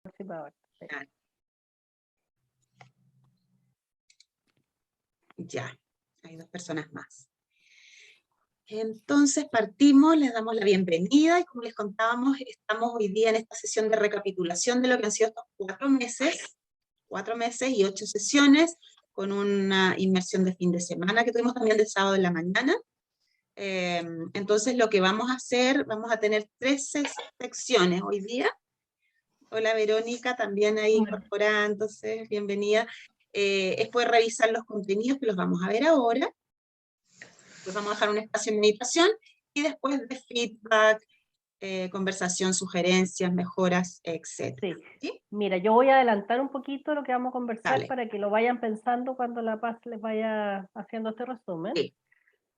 participado. Sí. Ya, hay 2 personas más. Entonces partimos, les damos la bienvenida y como les contábamos, estamos hoy día en esta sesión de recapitulación de lo que han sido estos 4 meses y 8 sesiones, con una inmersión de fin de semana que tuvimos también de sábado en la mañana. Entonces lo que vamos a hacer, vamos a tener 3 secciones hoy día. Hola Verónica, también ahí incorporada, entonces bienvenida. Es poder revisar los contenidos que los vamos a ver ahora. Pues vamos a dejar un espacio en meditación y después de feedback, conversación, sugerencias, mejoras, etc. Sí. ¿Sí? Mira, yo voy a adelantar un poquito lo que vamos a conversar. Dale. Para que lo vayan pensando cuando La Paz les vaya haciendo este resumen. Sí.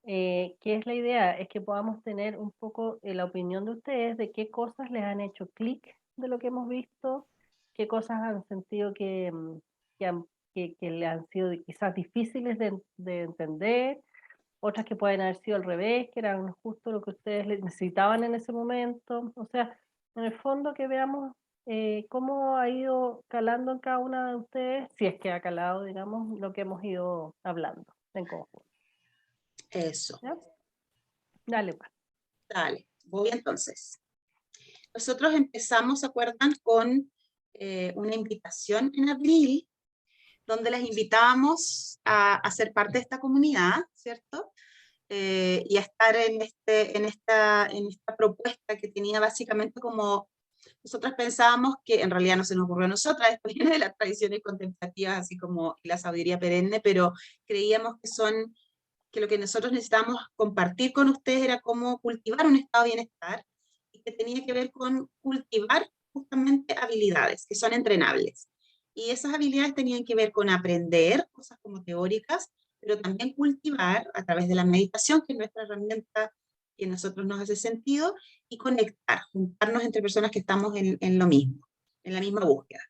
¿Qué es la idea? Es que podamos tener un poco la opinión de ustedes de qué cosas les han hecho clic de lo que hemos visto, qué cosas han sentido que le han sido quizás difíciles de entender, otras que pueden haber sido al revés, que eran justo lo que ustedes necesitaban en ese momento. O sea, en el fondo que veamos cómo ha ido calando en cada una de ustedes, si es que ha calado, digamos, lo que hemos ido hablando en conjunto. Eso. ¿Ya? Dale, pues. Dale. Voy entonces. Nosotros empezamos, ¿se acuerdan? Con una invitación en abril, donde las invitábamos a ser parte de esta comunidad, ¿cierto? Y a estar en esta propuesta que tenía básicamente como, nosotras pensábamos que en realidad no se nos ocurrió a nosotras, esto viene de las tradiciones contemplativas, así como la sabiduría perenne, pero creíamos que lo que nosotros necesitábamos compartir con ustedes era cómo cultivar un estado de bienestar, y que tenía que ver con cultivar justamente habilidades que son entrenables. Y esas habilidades tenían que ver con aprender cosas como teóricas, pero también cultivar a través de la meditación, que es nuestra herramienta que a nosotros nos hace sentido, y conectar, juntarnos entre personas que estamos en lo mismo, en la misma búsqueda.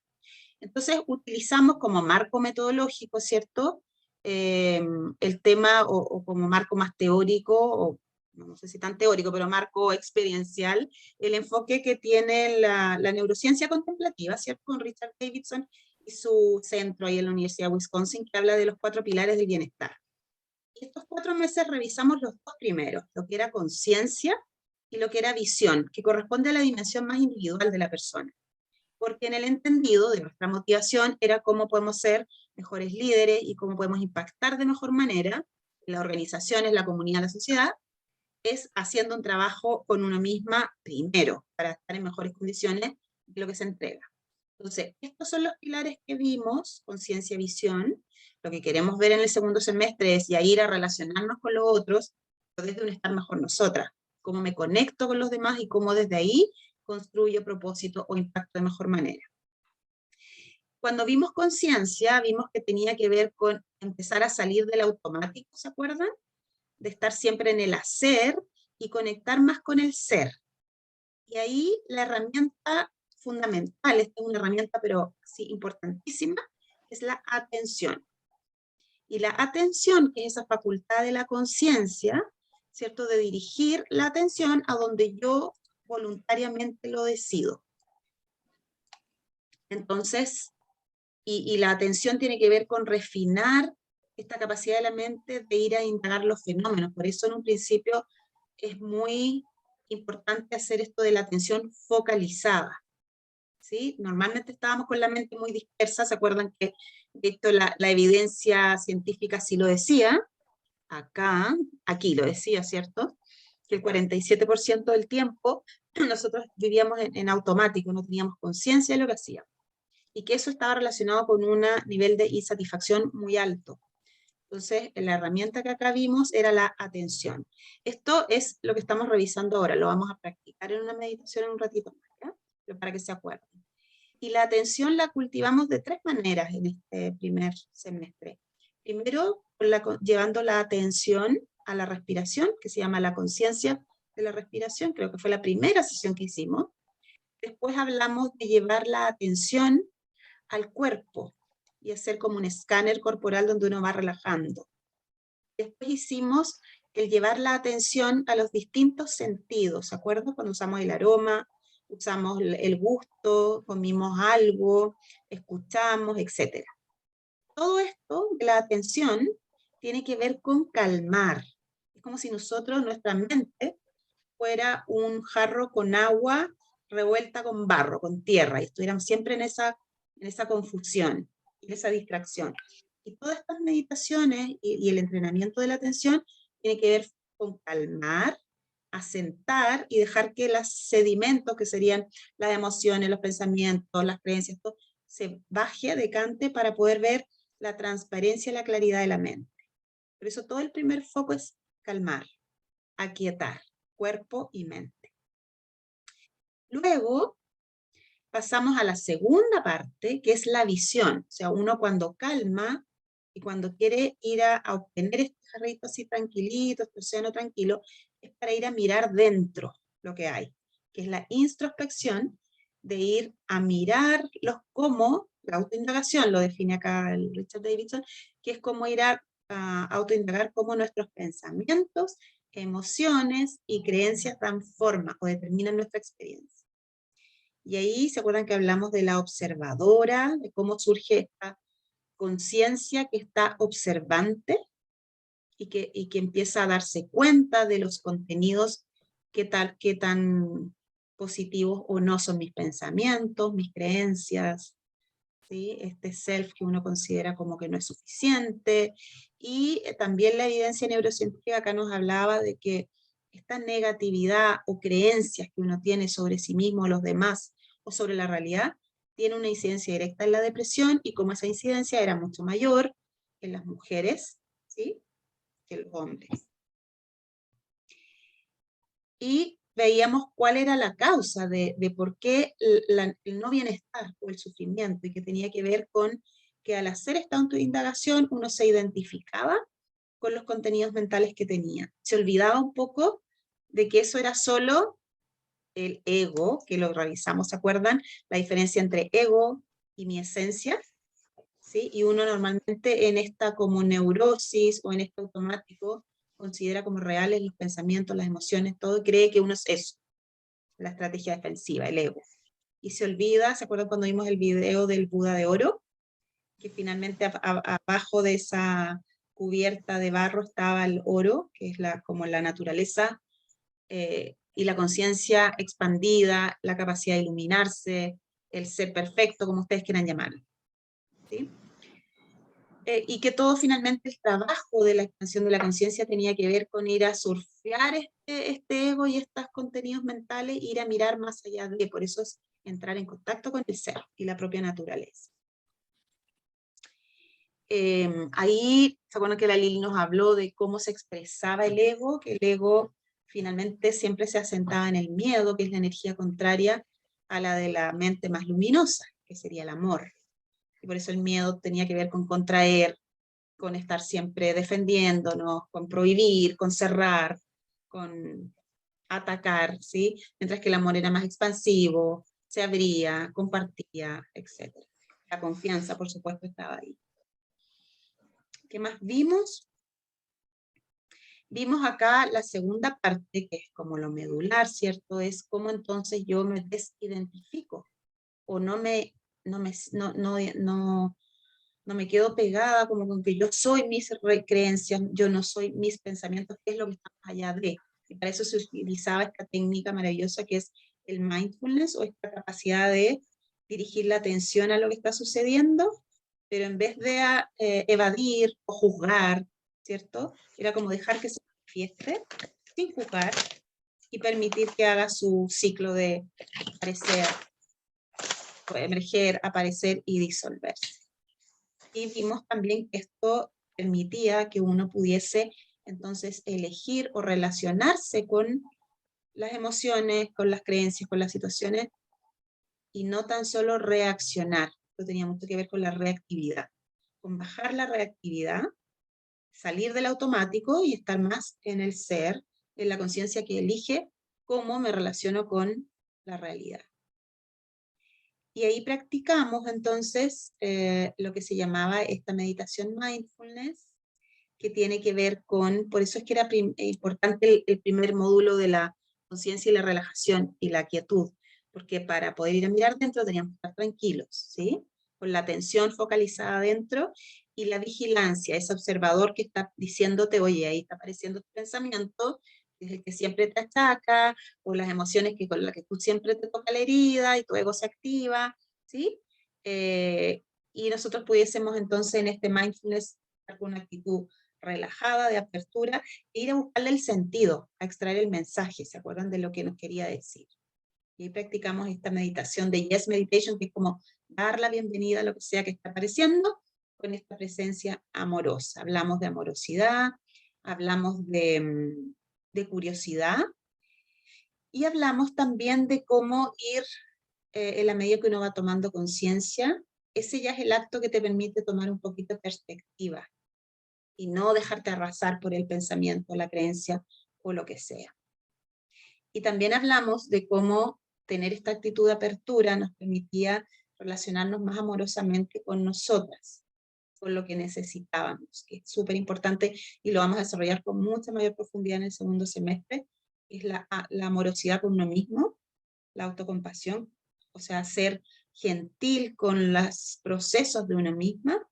Entonces utilizamos como marco metodológico, ¿cierto? El tema o como marco más teórico, o no sé si tan teórico, pero marco experiencial, el enfoque que tiene la neurociencia contemplativa, ¿cierto? Con Richard Davidson y su centro ahí en la Universidad de Wisconsin, que habla de los 4 pilares del bienestar. Y estos 4 meses revisamos los 2 primeros, lo que era conciencia y lo que era visión, que corresponde a la dimensión más individual de la persona. Porque en el entendido de nuestra motivación era cómo podemos ser mejores líderes y cómo podemos impactar de mejor manera en las organizaciones, la comunidad, la sociedad, es haciendo un trabajo con uno misma primero, para estar en mejores condiciones de lo que se entrega. Entonces, estos son los pilares que vimos, conciencia, visión. Lo que queremos ver en el segundo semestre es ya ir a relacionarnos con los otros, pero desde un estar mejor nosotras, cómo me conecto con los demás y cómo desde ahí construyo propósito o impacto de mejor manera. Cuando vimos conciencia, vimos que tenía que ver con empezar a salir del automático, ¿se acuerdan? De estar siempre en el hacer y conectar más con el ser. Y ahí la herramienta fundamental, esta es una herramienta pero sí importantísima, es la atención. Y la atención, que es esa facultad de la conciencia, ¿cierto? De dirigir la atención a donde yo voluntariamente lo decido. Entonces, y la atención tiene que ver con refinar esta capacidad de la mente de ir a indagar los fenómenos. Por eso en un principio es muy importante hacer esto de la atención focalizada. ¿Sí? Normalmente estábamos con la mente muy dispersa, ¿se acuerdan que esto la evidencia científica sí lo decía? Aquí lo decía, ¿cierto? Que el 47% del tiempo nosotros vivíamos en automático, no teníamos conciencia de lo que hacíamos. Y que eso estaba relacionado con un nivel de insatisfacción muy alto. Entonces, la herramienta que acá vimos era la atención. Esto es lo que estamos revisando ahora, lo vamos a practicar en una meditación en un ratito más, ¿ya? Pero para que se acuerden. Y la atención la cultivamos de 3 maneras en este primer semestre. Primero, llevando la atención a la respiración, que se llama la conciencia de la respiración, creo que fue la primera sesión que hicimos. Después hablamos de llevar la atención al cuerpo y hacer como un escáner corporal donde uno va relajando. Después hicimos el llevar la atención a los distintos sentidos, ¿se acuerdan? Cuando usamos el aroma, usamos el gusto, comimos algo, escuchamos, etc. Todo esto de la atención tiene que ver con calmar. Es como si nosotros, nuestra mente, fuera un jarro con agua revuelta con barro, con tierra, y estuviéramos siempre en esa confusión, en esa distracción. Y todas estas meditaciones y el entrenamiento de la atención tiene que ver con calmar, asentar y dejar que los sedimentos, que serían las emociones, los pensamientos, las creencias, todo, se baje, decante para poder ver la transparencia y la claridad de la mente. Por eso todo el primer foco es calmar, aquietar, cuerpo y mente. Luego pasamos a la segunda parte, que es la visión. O sea, uno cuando calma y cuando quiere ir a obtener este jarrito así tranquilito, este océano tranquilo, es para ir a mirar dentro lo que hay, que es la introspección de ir a mirar los cómo, la autoindagación, lo define acá el Richard Davidson, que es como ir a autoindagar cómo nuestros pensamientos, emociones y creencias dan forma o determinan nuestra experiencia. Y ahí se acuerdan que hablamos de la observadora, de cómo surge esta conciencia que está observante y que empieza a darse cuenta de los contenidos, qué tan positivos o no son mis pensamientos, mis creencias, ¿sí? Este self que uno considera como que no es suficiente. Y también la evidencia neurocientífica acá nos hablaba de que esta negatividad o creencias que uno tiene sobre sí mismo, los demás o sobre la realidad, tiene una incidencia directa en la depresión, y como esa incidencia era mucho mayor en las mujeres, ¿sí?, que los hombres. Y veíamos cuál era la causa de por qué el no bienestar o el sufrimiento, y que tenía que ver con que al hacer esta autoindagación uno se identificaba con los contenidos mentales que tenía. Se olvidaba un poco de que eso era solo el ego, que lo revisamos, ¿se acuerdan? La diferencia entre ego y mi esencia, ¿sí? Y uno normalmente en esta como neurosis o en este automático considera como reales los pensamientos, las emociones, todo, y cree que uno es eso, la estrategia defensiva, el ego. Y se olvida, ¿se acuerdan cuando vimos el video del Buda de oro? Que finalmente abajo de esa cubierta de barro estaba el oro, que es como la naturaleza, y la conciencia expandida, la capacidad de iluminarse, el ser perfecto, como ustedes quieran llamarlo, ¿sí? Y que todo finalmente el trabajo de la expansión de la conciencia tenía que ver con ir a surfear este ego y estos contenidos mentales, ir a mirar más allá de, por eso es entrar en contacto con el ser y la propia naturaleza. Ahí, ¿se acuerdan que la Lili nos habló de cómo se expresaba el ego? Que el ego finalmente siempre se asentaba en el miedo, que es la energía contraria a la de la mente más luminosa, que sería el amor. Y por eso el miedo tenía que ver con contraer, con estar siempre defendiéndonos, con prohibir, con cerrar, con atacar, ¿sí? Mientras que el amor era más expansivo, se abría, compartía, etc. La confianza, por supuesto, estaba ahí. ¿Qué más vimos? Vimos acá la segunda parte, que es como lo medular, ¿cierto? Es cómo entonces yo me desidentifico, o no me quedo pegada como con que yo soy mis creencias, yo no soy mis pensamientos, que es lo que está más allá de. Y para eso se utilizaba esta técnica maravillosa que es el mindfulness, o esta capacidad de dirigir la atención a lo que está sucediendo, pero en vez de evadir o juzgar, ¿cierto? Era como dejar que se manifieste sin juzgar y permitir que haga su ciclo de aparecer, emerger, aparecer y disolverse. Y vimos también que esto permitía que uno pudiese entonces elegir o relacionarse con las emociones, con las creencias, con las situaciones, y no tan solo reaccionar. Esto tenía mucho que ver con la reactividad, con bajar la reactividad, salir del automático y estar más en el ser, en la conciencia que elige cómo me relaciono con la realidad. Y ahí practicamos entonces lo que se llamaba esta meditación mindfulness, que tiene que ver con, por eso es que era importante el primer módulo de la conciencia y la relajación y la quietud, porque para poder ir a mirar dentro teníamos que estar tranquilos, ¿sí? Con la atención focalizada adentro y la vigilancia, ese observador que está diciéndote, oye, ahí está apareciendo tu pensamiento, es el que siempre te achaca, o las emociones que con las que tú siempre te toca la herida y tu ego se activa, ¿sí? Y nosotros pudiésemos entonces en este mindfulness con una actitud relajada, de apertura, e ir a buscarle el sentido, a extraer el mensaje, ¿se acuerdan de lo que nos quería decir? Y practicamos esta meditación de Yes Meditation, que es como dar la bienvenida a lo que sea que está apareciendo, con esta presencia amorosa. Hablamos de amorosidad, hablamos de curiosidad, y hablamos también de cómo ir, en la medida que uno va tomando conciencia, ese ya es el acto que te permite tomar un poquito de perspectiva, y no dejarte arrasar por el pensamiento, la creencia, o lo que sea. Y también hablamos de cómo tener esta actitud de apertura nos permitía relacionarnos más amorosamente con nosotras, con lo que necesitábamos, que es súper importante y lo vamos a desarrollar con mucha mayor profundidad en el segundo semestre, es la amorosidad con uno mismo, la autocompasión, o sea, ser gentil con los procesos de uno misma,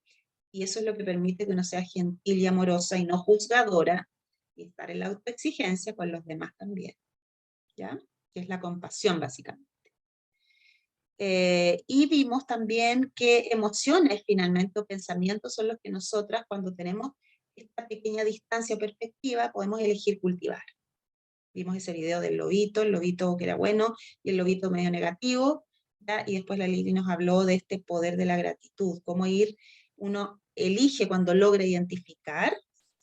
y eso es lo que permite que uno sea gentil y amorosa y no juzgadora, y estar en la autoexigencia con los demás también, ¿ya? Que es la compasión básicamente. Y vimos también que emociones finalmente o pensamientos son los que nosotras cuando tenemos esta pequeña distancia o perspectiva podemos elegir cultivar. Vimos ese video del lobito, el lobito que era bueno y el lobito medio negativo, ¿ya? Y después la Lili nos habló de este poder de la gratitud, cómo uno elige cuando logra identificar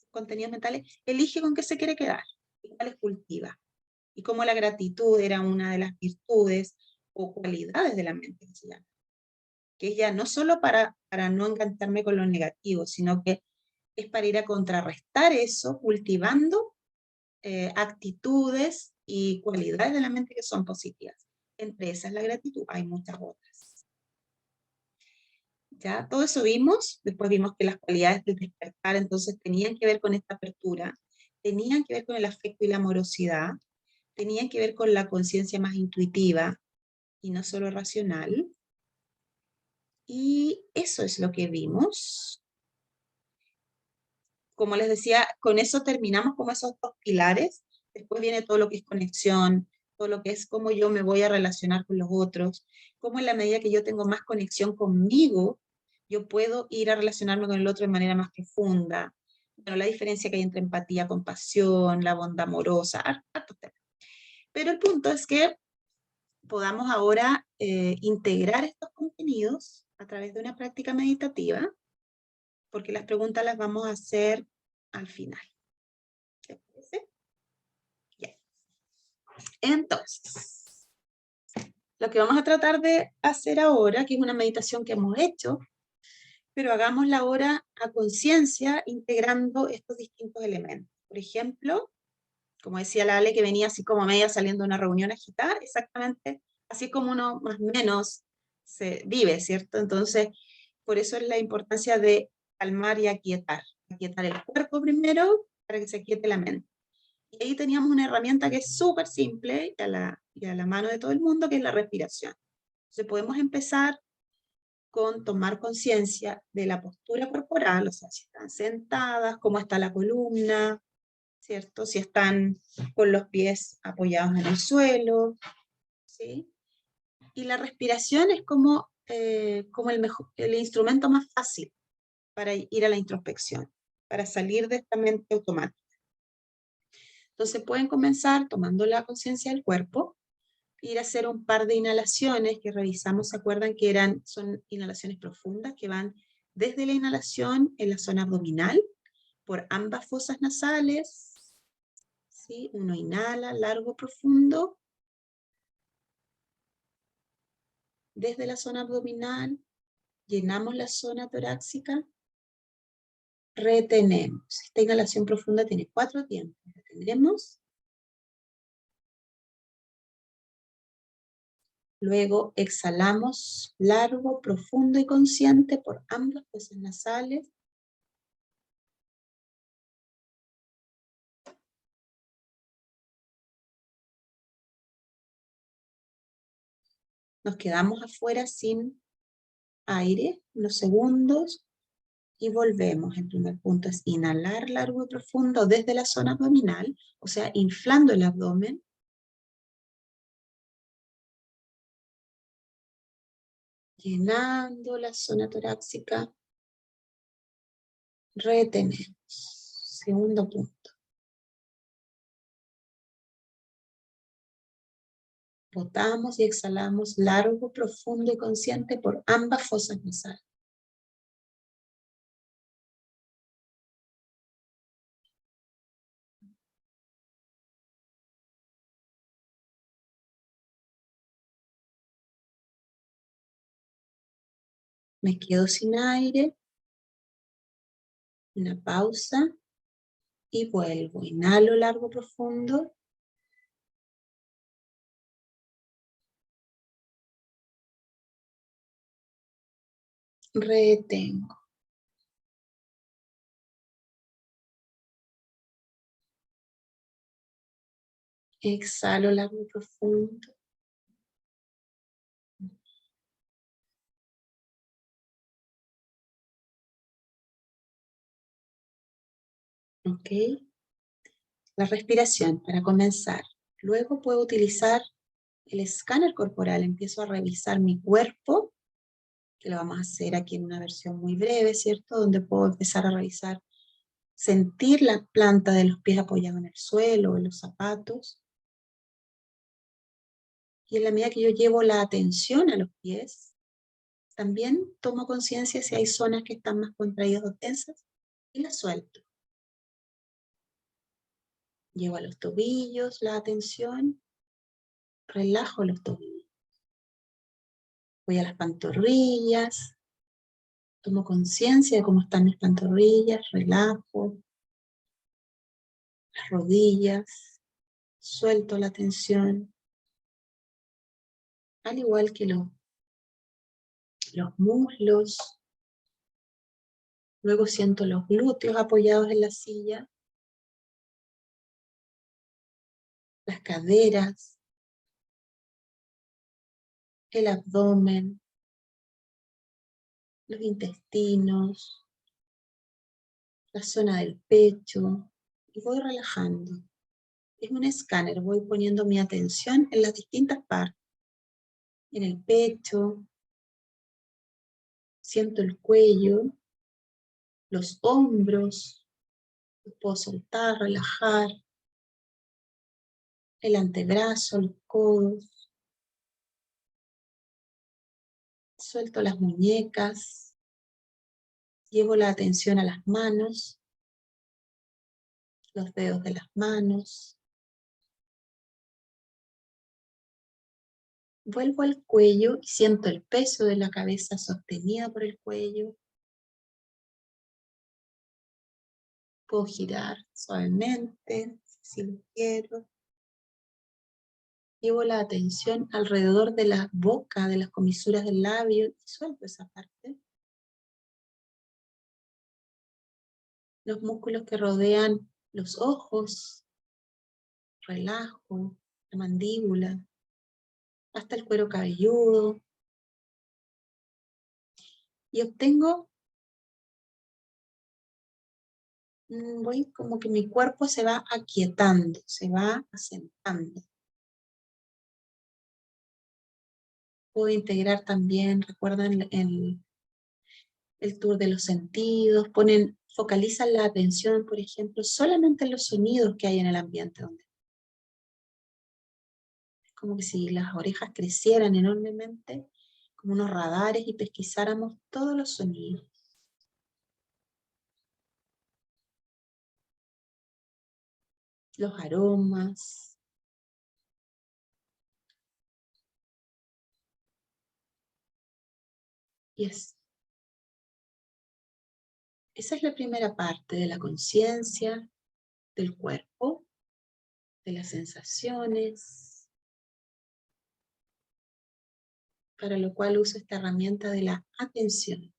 contenidos mentales, elige con qué se quiere quedar y cuáles cultiva. Y cómo la gratitud era una de las virtudes o cualidades de la mente, que se llama. Que es ya no solo para no encantarme con lo negativo, sino que es para ir a contrarrestar eso, cultivando actitudes y cualidades de la mente que son positivas. Entre esas la gratitud, hay muchas otras. Ya, todo eso vimos, después vimos que las cualidades del despertar entonces tenían que ver con esta apertura, tenían que ver con el afecto y la amorosidad, tenían que ver con la conciencia más intuitiva y no solo racional. Y eso es lo que vimos. Como les decía, con eso terminamos como esos dos pilares. Después viene todo lo que es conexión, todo lo que es cómo yo me voy a relacionar con los otros, cómo en la medida que yo tengo más conexión conmigo, yo puedo ir a relacionarme con el otro de manera más profunda. Bueno, la diferencia que hay entre empatía, compasión, la bondad amorosa, hartos temas. Pero el punto es que podamos ahora integrar estos contenidos a través de una práctica meditativa, porque las preguntas las vamos a hacer al final. ¿Te parece? Ya. Entonces, lo que vamos a tratar de hacer ahora, que es una meditación que hemos hecho, pero hagámosla ahora a conciencia, integrando estos distintos elementos. Por ejemplo, como decía la Ale, que venía así como media saliendo de una reunión agitada, exactamente así como uno más o menos se vive, ¿cierto? Entonces, por eso es la importancia de calmar y aquietar. Aquietar el cuerpo primero para que se aquiete la mente. Y ahí teníamos una herramienta que es súper simple y a la mano de todo el mundo, que es la respiración. Entonces podemos empezar con tomar conciencia de la postura corporal, o sea, si están sentadas, cómo está la columna, ¿cierto? Si están con los pies apoyados en el suelo, ¿sí? Y la respiración es como, como el instrumento más fácil para ir a la introspección, para salir de esta mente automática. Entonces pueden comenzar tomando la conciencia del cuerpo, ir a hacer un par de inhalaciones que revisamos, ¿se acuerdan que son inhalaciones profundas que van desde la inhalación en la zona abdominal, por ambas fosas nasales, ¿sí? Uno inhala largo, profundo, desde la zona abdominal, llenamos la zona torácica, retenemos. Esta inhalación profunda tiene 4 tiempos. Retenemos. Luego exhalamos largo, profundo y consciente por ambas fosas nasales. Nos quedamos afuera sin aire, unos segundos, y volvemos. El primer punto es inhalar largo y profundo desde la zona abdominal, o sea, inflando el abdomen. Llenando la zona torácica. Retenemos. Segundo punto. Botamos y exhalamos largo, profundo y consciente por ambas fosas nasales. Me quedo sin aire. Una pausa. Y vuelvo. Inhalo largo, profundo. Retengo. Exhalo largo, profundo. Ok. La respiración para comenzar. Luego puedo utilizar el escáner corporal. Empiezo a revisar mi cuerpo, que lo vamos a hacer aquí en una versión muy breve, ¿cierto? Donde puedo empezar a revisar, sentir la planta de los pies apoyada en el suelo o en los zapatos. Y en la medida que yo llevo la atención a los pies, también tomo conciencia si hay zonas que están más contraídas o tensas y las suelto. Llevo a los tobillos la atención, relajo los tobillos. Voy a las pantorrillas, tomo conciencia de cómo están mis pantorrillas, relajo las rodillas, suelto la tensión, al igual que los muslos. Luego siento los glúteos apoyados en la silla, las caderas, el abdomen, los intestinos, la zona del pecho, y voy relajando. Es un escáner, voy poniendo mi atención en las distintas partes, en el pecho, siento el cuello, los hombros, los puedo soltar, relajar, el antebrazo, los codos, suelto las muñecas, llevo la atención a las manos, los dedos de las manos, vuelvo al cuello y siento el peso de la cabeza sostenida por el cuello. Puedo girar suavemente, si lo quiero. Llevo la atención alrededor de la boca, de las comisuras del labio, y suelto esa parte. Los músculos que rodean los ojos, relajo, la mandíbula, hasta el cuero cabelludo. Y obtengo, voy como que mi cuerpo se va aquietando, se va asentando. Puedo integrar también, recuerdan el tour de los sentidos, focalizan la atención, por ejemplo, solamente en los sonidos que hay en el ambiente. Es como que si las orejas crecieran enormemente, como unos radares, y pesquisáramos todos los sonidos. Los aromas. Y esa es la primera parte de la conciencia, del cuerpo, de las sensaciones, para lo cual uso esta herramienta de la atención.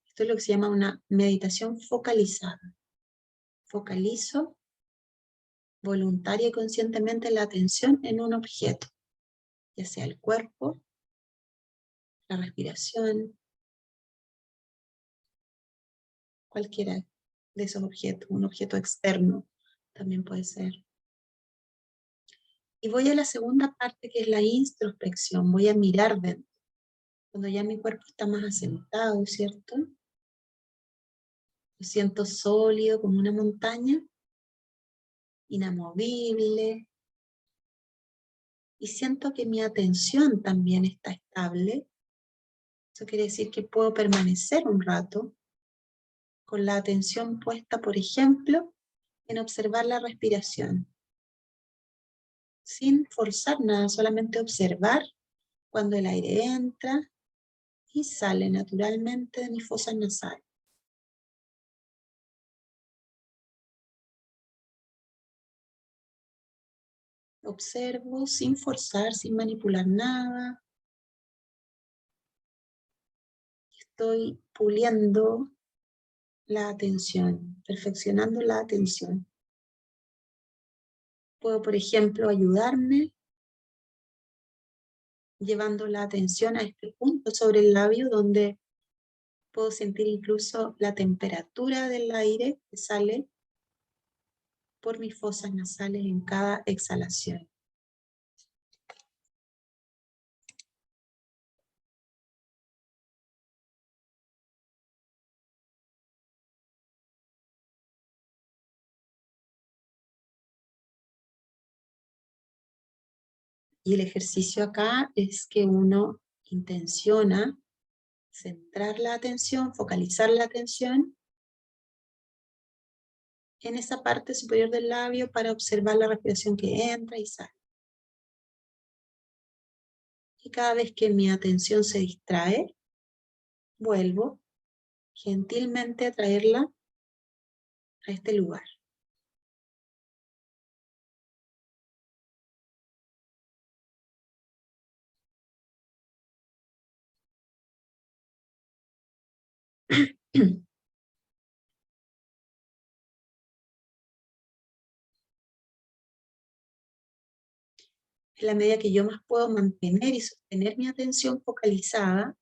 Esto es lo que se llama una meditación focalizada. Focalizo voluntaria y conscientemente la atención en un objeto, ya sea el cuerpo la respiración, cualquiera de esos objetos, un objeto externo también puede ser. Y voy a la segunda parte, que es la introspección. Voy a mirar dentro. Cuando ya mi cuerpo está más asentado, ¿cierto? Lo siento sólido como una montaña, inamovible. Y siento que mi atención también está estable. Eso quiere decir que puedo permanecer un rato con la atención puesta, por ejemplo, en observar la respiración. Sin forzar nada, solamente observar cuando el aire entra y sale naturalmente de mis fosas nasales. Observo sin forzar, sin manipular nada. Estoy puliendo la atención, perfeccionando la atención. Puedo, por ejemplo, ayudarme llevando la atención a este punto sobre el labio, donde puedo sentir incluso la temperatura del aire que sale por mis fosas nasales en cada exhalación. Y el ejercicio acá es que uno intenciona centrar la atención, focalizar la atención en esa parte superior del labio para observar la respiración que entra y sale. Y cada vez que mi atención se distrae, vuelvo gentilmente a traerla a este lugar. En la medida que yo más puedo mantener y sostener mi atención focalizada,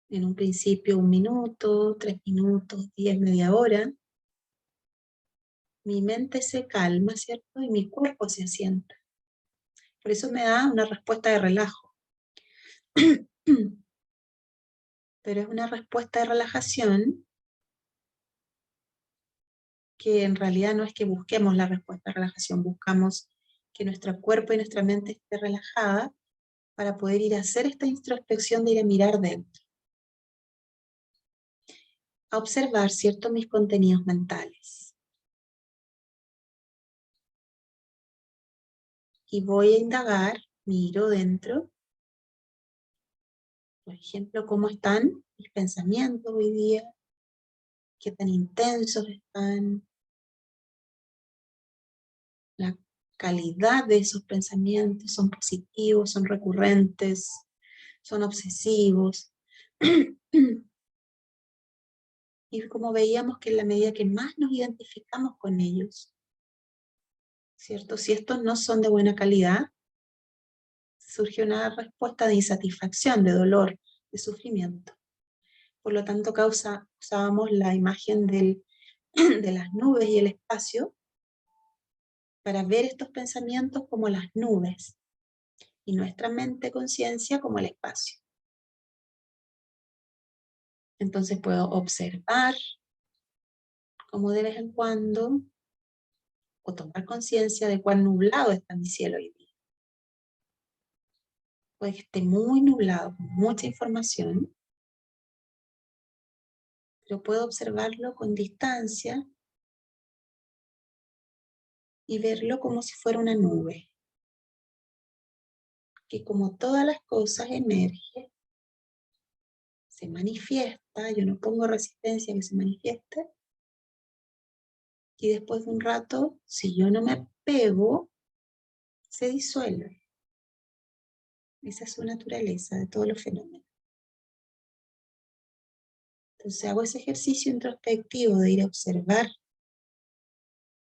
en un principio 1 minuto, 3 minutos, 10, media hora, mi mente se calma, ¿cierto? Y mi cuerpo se asienta. Por eso me da una respuesta de relajo. Pero es una respuesta de relajación que en realidad no es que busquemos la respuesta de relajación, buscamos que nuestro cuerpo y nuestra mente esté relajada para poder ir a hacer esta introspección de ir a mirar dentro. A observar, ¿cierto?, mis contenidos mentales. Y voy a indagar, miro dentro, por ejemplo, cómo están mis pensamientos hoy día, qué tan intensos están, la calidad de esos pensamientos, son positivos, son recurrentes, son obsesivos. Y como veíamos que en la medida que más nos identificamos con ellos, ¿cierto? Si estos no son de buena calidad, surge una respuesta de insatisfacción, de dolor, de sufrimiento. Por lo tanto, usábamos la imagen de las nubes y el espacio para ver estos pensamientos como las nubes y nuestra mente conciencia como el espacio. Entonces puedo observar cómo de vez en cuando, o tomar conciencia de cuán nublado está mi cielo hoy día. Puede que esté muy nublado, con mucha información, pero puedo observarlo con distancia y verlo como si fuera una nube, que como todas las cosas emerge, se manifiesta, yo no pongo resistencia a que se manifieste, y después de un rato, si yo no me apego, se disuelve. Esa es su naturaleza de todos los fenómenos. Entonces hago ese ejercicio introspectivo de ir a observar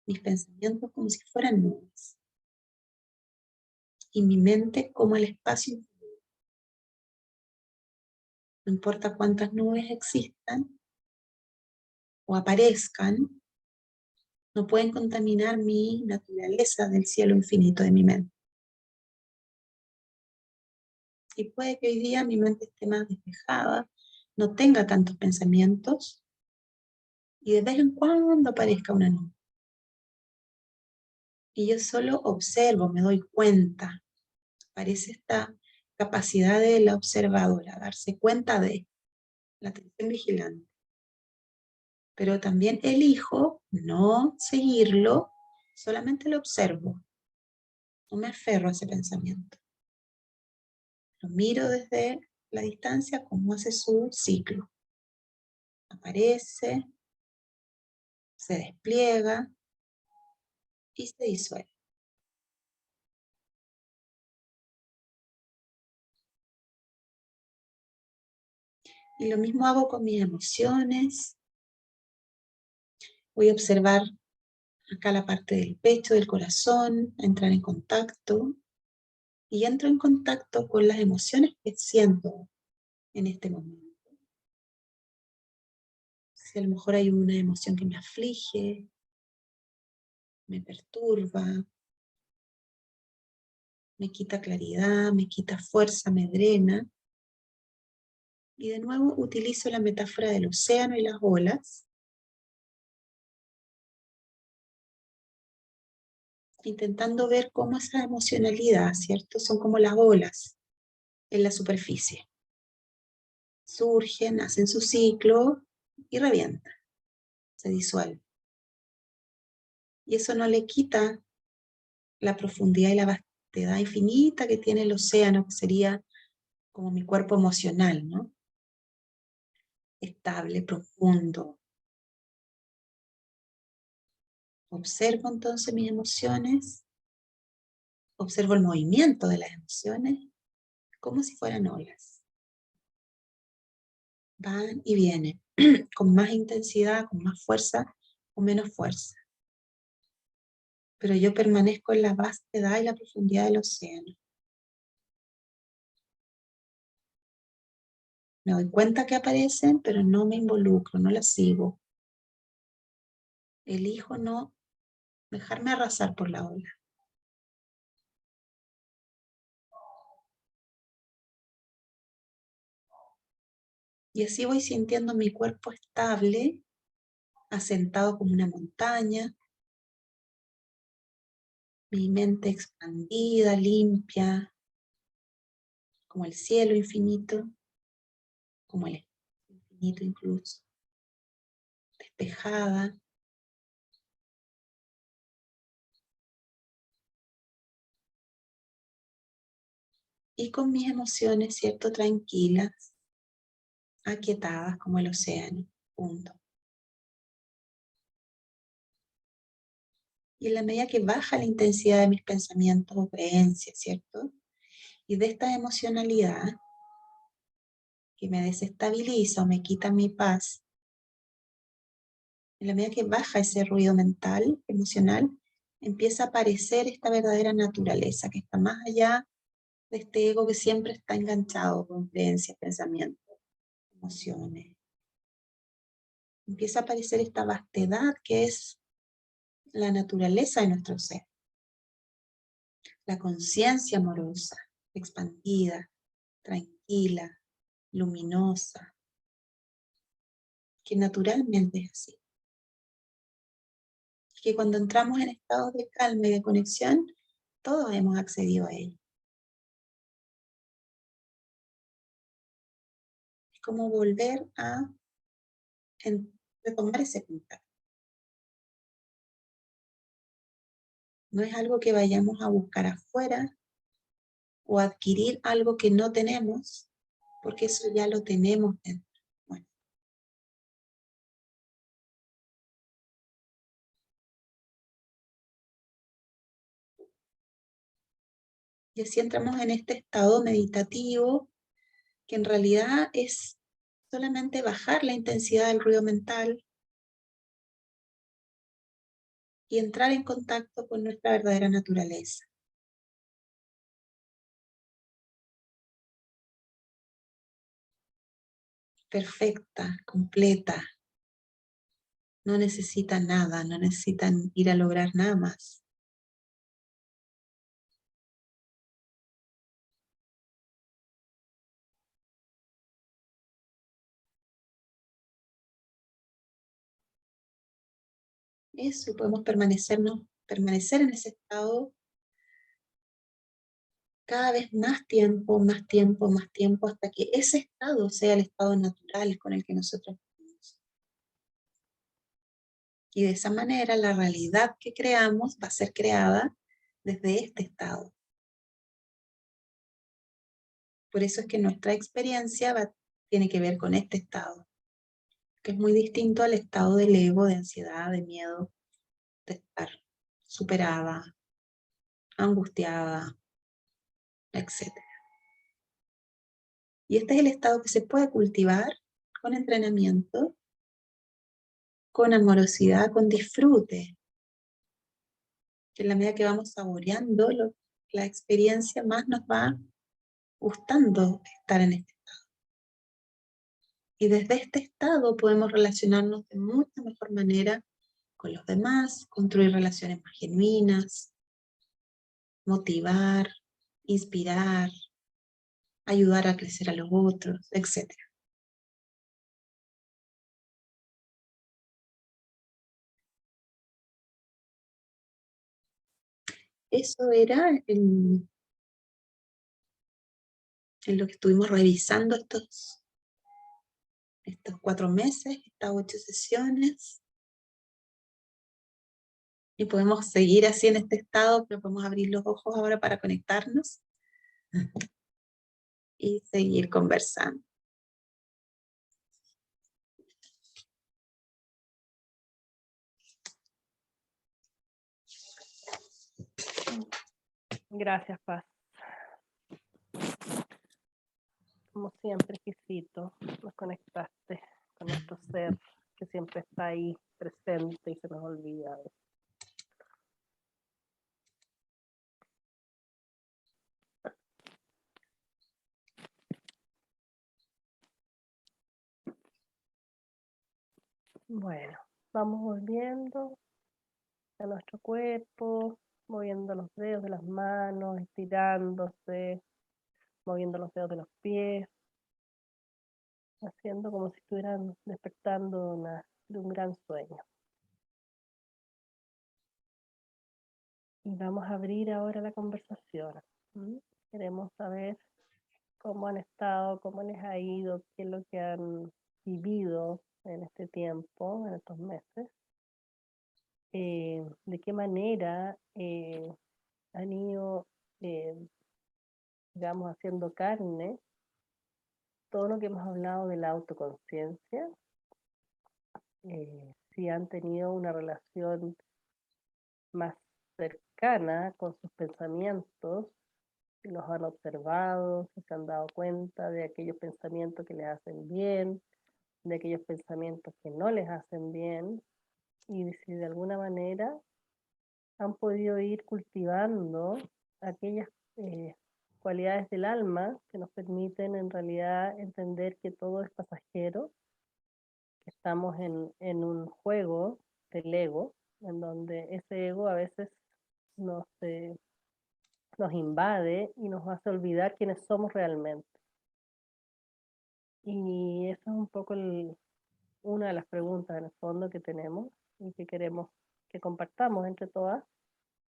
mis pensamientos como si fueran nubes, y mi mente como el espacio infinito. No importa cuántas nubes existan o aparezcan, no pueden contaminar mi naturaleza del cielo infinito de mi mente. Y puede que hoy día mi mente esté más despejada, no tenga tantos pensamientos, y de vez en cuando aparezca una nube. Y yo solo observo, me doy cuenta. Aparece esta capacidad de la observadora, darse cuenta de la atención vigilante. Pero también elijo no seguirlo, solamente lo observo. No me aferro a ese pensamiento. Lo miro desde la distancia como hace su ciclo. Aparece, se despliega y se disuelve. Y lo mismo hago con mis emociones. Voy a observar acá la parte del pecho, del corazón, a entrar en contacto. Y entro en contacto con las emociones que siento en este momento. Si a lo mejor hay una emoción que me aflige, me perturba, me quita claridad, me quita fuerza, me drena. Y de nuevo utilizo la metáfora del océano y las olas, intentando ver cómo esa emocionalidad, ¿cierto? Son como las olas en la superficie. Surgen, hacen su ciclo y revientan, se disuelven. Y eso no le quita la profundidad y la vastedad infinita que tiene el océano, que sería como mi cuerpo emocional, ¿no? Estable, profundo. Observo entonces mis emociones, observo el movimiento de las emociones, como si fueran olas. Van y vienen, con más intensidad, con más fuerza o menos fuerza. Pero yo permanezco en la vastedad y la profundidad del océano. Me doy cuenta que aparecen, pero no me involucro, no las sigo. Elijo no dejarme arrasar por la ola. Y así voy sintiendo mi cuerpo estable, asentado como una montaña, mi mente expandida, limpia, como el cielo infinito, como el infinito incluso, despejada. Y con mis emociones, ¿cierto? Tranquilas, aquietadas como el océano, punto. Y en la medida que baja la intensidad de mis pensamientos o creencias, ¿cierto? Y de esta emocionalidad que me desestabiliza o me quita mi paz, en la medida que baja ese ruido mental, emocional, empieza a aparecer esta verdadera naturaleza que está más allá de este ego que siempre está enganchado con creencias, pensamientos, emociones. Empieza a aparecer esta vastedad que es la naturaleza de nuestro ser. La conciencia amorosa, expandida, tranquila, luminosa, que naturalmente es así. Que cuando entramos en estados de calma y de conexión, todos hemos accedido a ello. Es como volver a retomar ese contacto. No es algo que vayamos a buscar afuera o adquirir algo que no tenemos, porque eso ya lo tenemos dentro. Bueno. Y así entramos en este estado meditativo, que en realidad es solamente bajar la intensidad del ruido mental y entrar en contacto con nuestra verdadera naturaleza. perfecta, completa. No necesitan nada, no necesitan ir a lograr nada más. Eso, y podemos permanecer en ese estado cada vez más tiempo, más tiempo, más tiempo, hasta que ese estado sea el estado natural con el que nosotros vivimos. Y de esa manera la realidad que creamos va a ser creada desde este estado. Por eso es que nuestra experiencia tiene que ver con este estado, que es muy distinto al estado del ego, de ansiedad, de miedo, de estar superada, angustiada, etc. Y este es el estado que se puede cultivar con entrenamiento, con amorosidad, con disfrute. Que en la medida que vamos saboreando la experiencia, más nos va gustando estar en este estado. Y desde este estado podemos relacionarnos de mucha mejor manera con los demás, construir relaciones más genuinas, motivar, inspirar, ayudar a crecer a los otros, etc. Eso era en lo que estuvimos revisando estos 4 meses, estas 8 sesiones. Y podemos seguir así en este estado, pero podemos abrir los ojos ahora para conectarnos y seguir conversando. Gracias, Paz. Como siempre, exquisito, nos conectaste con nuestro ser, que siempre está ahí presente y se nos olvida. Bueno, vamos volviendo a nuestro cuerpo, moviendo los dedos de las manos, estirándose, moviendo los dedos de los pies, haciendo como si estuvieran despertando de un gran sueño. Y vamos a abrir ahora la conversación. Queremos saber cómo han estado, cómo les ha ido, qué es lo que han vivido en este tiempo, en estos meses. De qué manera han ido, digamos, haciendo carne todo lo que hemos hablado de la autoconciencia, si han tenido una relación más cercana con sus pensamientos, si los han observado, si se han dado cuenta de aquellos pensamientos que les hacen bien, de aquellos pensamientos que no les hacen bien, y si de alguna manera han podido ir cultivando aquellas cualidades del alma que nos permiten en realidad entender que todo es pasajero, que estamos en un juego del ego, en donde ese ego a veces nos invade y nos hace olvidar quiénes somos realmente. Y esa es un poco una de las preguntas en el fondo que tenemos y que queremos que compartamos entre todas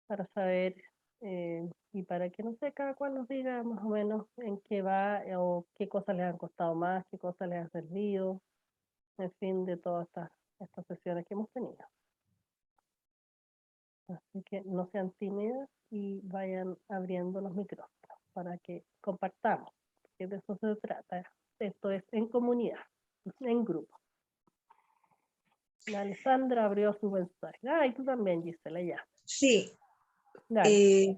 para saber y para que, no sé, cada cual nos diga más o menos en qué va o qué cosas les han costado más, qué cosas les han servido, en fin, de todas estas sesiones que hemos tenido. Así que no sean tímidas y vayan abriendo los micrófonos para que compartamos, porque de eso se trata. Esto es en comunidad, en grupo. La Alessandra abrió su mensaje. Y tú también, Gisela, ya. Sí. Dale.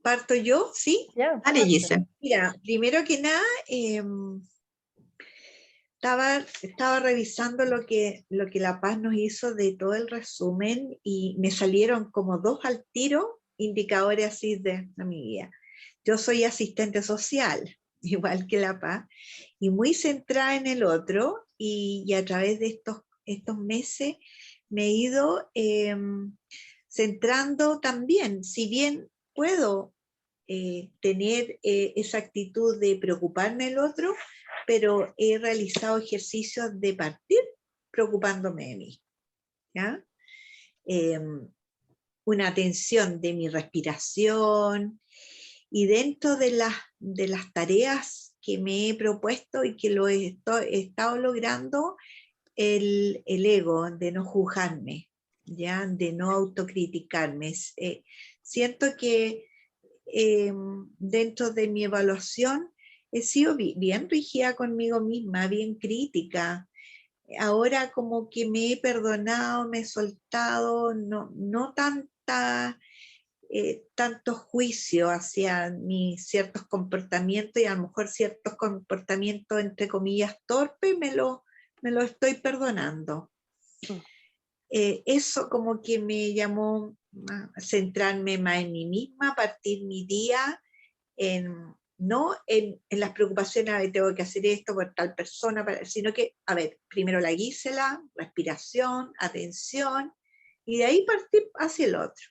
¿Parto yo? ¿Sí? Ya, Dale, Gisela. Mira, primero que nada, estaba revisando lo que La Paz nos hizo de todo el resumen y me salieron como 2 al tiro indicadores así de mi vida. Yo soy asistente social, igual que la paz, y muy centrada en el otro, y a través de estos meses me he ido centrando también, si bien puedo tener esa actitud de preocuparme del otro, pero he realizado ejercicios de partir preocupándome de mí, ¿ya? Una atención de mi respiración, y dentro de las tareas que me he propuesto y que lo he estado logrando, el ego, de no juzgarme, ¿ya? De no autocriticarme. Siento que dentro de mi evaluación he sido bien rígida conmigo misma, bien crítica. Ahora como que me he perdonado, me he soltado, no tanto juicio hacia mis ciertos comportamientos, y a lo mejor ciertos comportamientos entre comillas torpes me lo estoy perdonando. Eso como que me llamó a centrarme más en mí misma, partir mi día no en las preocupaciones de tengo que hacer esto por tal persona, sino que, a ver, primero la Gisela, respiración, atención, y de ahí partir hacia el otro.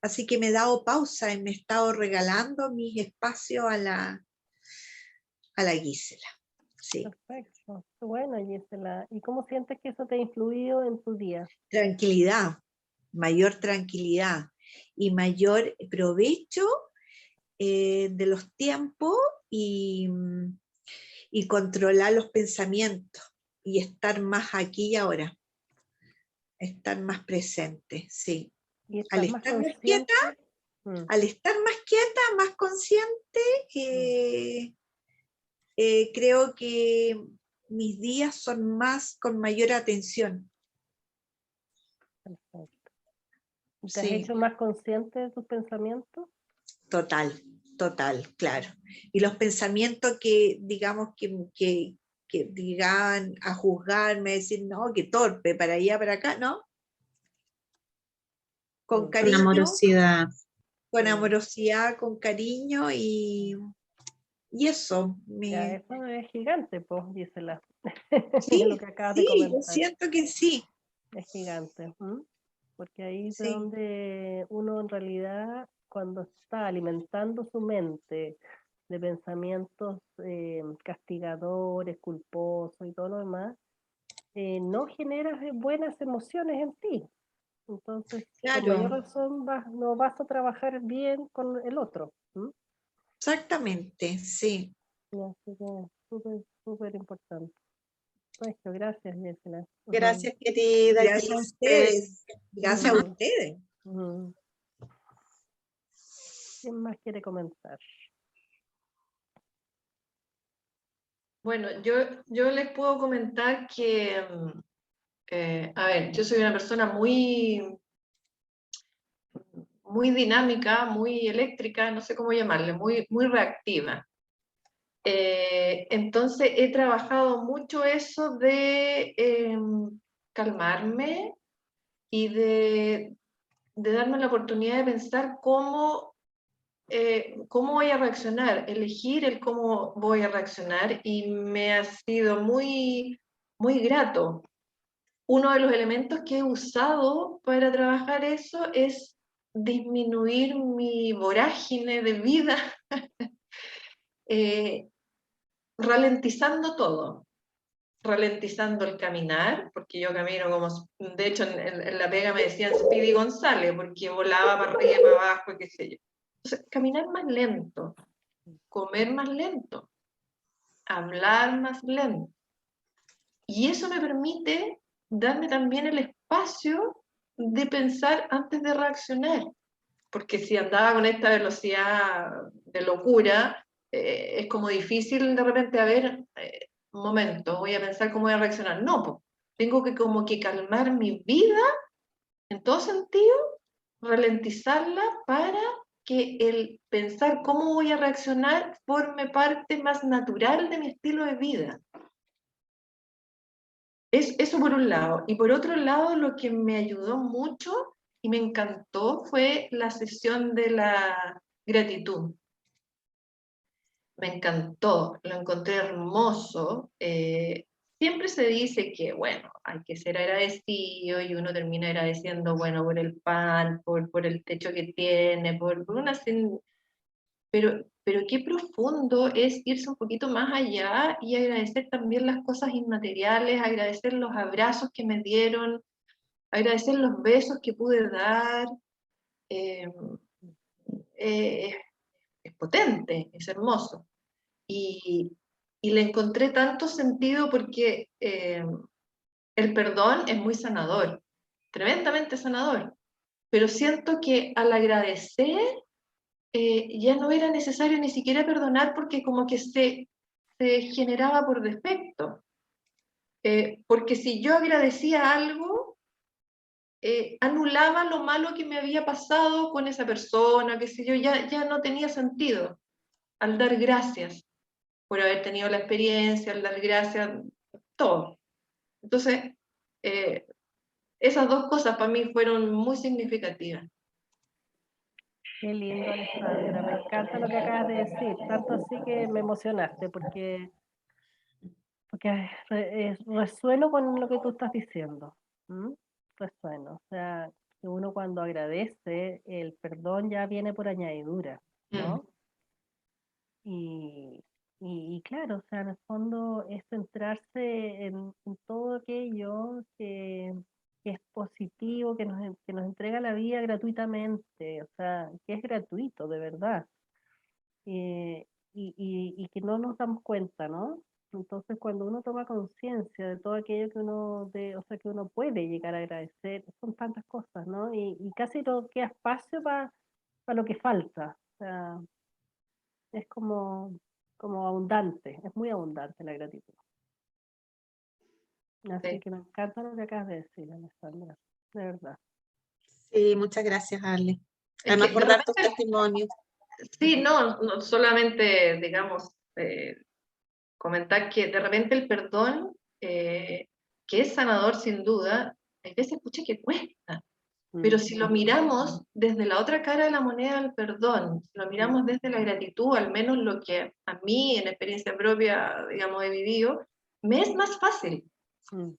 Así que me he dado pausa y me he estado regalando mis espacios a la Gisela. Sí. Perfecto. Qué bueno, Gisela. ¿Y cómo sientes que eso te ha influido en tu día? Tranquilidad, mayor tranquilidad y mayor provecho de los tiempos, y controlar los pensamientos y estar más aquí y ahora, estar más presente, sí. ¿Y Al estás más estar más consciente? quieta, al estar más quieta, más consciente, creo que mis días son más con mayor atención. Perfecto. ¿Te has Sí, hecho más consciente de tus pensamientos? total, claro. Y los pensamientos que, digamos, que digan a juzgarme, decir, no, qué torpe, para allá, para acá, ¿no? Con Con cariño, amorosidad. con amorosidad, con cariño, y eso. Ya, eso es gigante, pues, Gisela. Sí, Lo que acabas de sí, yo comentar. siento que sí. Es gigante. Porque ahí es de Sí, donde uno en realidad, cuando está alimentando su mente de pensamientos castigadores, culposos y todo lo demás, no generas buenas emociones en ti. Entonces, con mayor claro, razón no vas a trabajar bien con el otro. exactamente, sí. Así que súper, súper importante. Perfecto, gracias, Gisela. Gracias, querida Gracias a Giselle. ustedes. Gracias a ustedes. ¿Quién más quiere comentar? Bueno, yo les puedo comentar que, a ver, yo soy una persona muy dinámica, muy eléctrica, no sé cómo llamarle, muy reactiva. Entonces he trabajado mucho eso de calmarme y de darme la oportunidad de pensar cómo voy a reaccionar, elegir el cómo voy a reaccionar, y me ha sido muy grato. Uno de los elementos que he usado para trabajar eso es disminuir mi vorágine de vida, ralentizando todo, ralentizando el caminar, porque yo camino como, de hecho en la pega me decían Speedy González, porque volaba para arriba, para abajo, qué sé yo. Entonces, caminar más lento, comer más lento, hablar más lento. Y eso me permite darme también el espacio de pensar antes de reaccionar. Porque si andaba con esta velocidad de locura, es como difícil de repente, a ver, un momento, voy a pensar cómo voy a reaccionar. No, pues, tengo que como que calmar mi vida en todo sentido, ralentizarla para que el pensar cómo voy a reaccionar forme parte más natural de mi estilo de vida. Eso por un lado. Y por otro lado, lo que me ayudó mucho y me encantó fue la sesión de la gratitud. me encantó, lo encontré hermoso. Siempre se dice que, bueno, hay que ser agradecido y uno termina agradeciendo, bueno, por el pan, por el techo que tiene, por una... Pero qué profundo es irse un poquito más allá y agradecer también las cosas inmateriales, agradecer los abrazos que me dieron, agradecer los besos que pude dar. eh, eh, es potente, es hermoso. Y, y le encontré tanto sentido porque el perdón es muy sanador, tremendamente sanador, pero siento que al agradecer ya no era necesario ni siquiera perdonar porque como que se generaba por defecto. Porque si yo agradecía algo, anulaba lo malo que me había pasado con esa persona, qué sé yo, ya no tenía sentido al dar gracias por haber tenido la experiencia, al dar gracias, todo. Entonces, eh, esas dos cosas para mí fueron muy significativas. Qué lindo, Alessandra. Me encanta lo que acabas de decir. Tanto así que me emocionaste porque resueno con lo que tú estás diciendo. ¿M? Resueno. O sea, que uno cuando agradece, el perdón ya viene por añadidura, Mm. ¿no? Y, y claro, o sea, en el fondo es centrarse en todo aquello que es positivo, que nos entrega la vida gratuitamente, o sea, que es gratuito, de verdad, y que no nos damos cuenta, ¿no? Entonces, cuando uno toma conciencia de todo aquello que o sea, que uno puede llegar a agradecer, son tantas cosas, ¿no? Y casi no queda espacio para lo que falta. O sea, es como abundante, es muy abundante la gratitud. Así Sí. que me encanta lo que acabas de decir, Alessandra, de verdad. Sí, muchas gracias, Ale. Es Además que de por dar tus repente, testimonios. sí, no solamente, digamos, comentar que de repente el perdón, que es sanador sin duda, hay veces, escucha que cuesta. Pero si lo miramos desde la otra cara de la moneda del perdón, si lo miramos desde la gratitud, al menos lo que a mí en experiencia propia, digamos, he vivido, me es más fácil. Mm,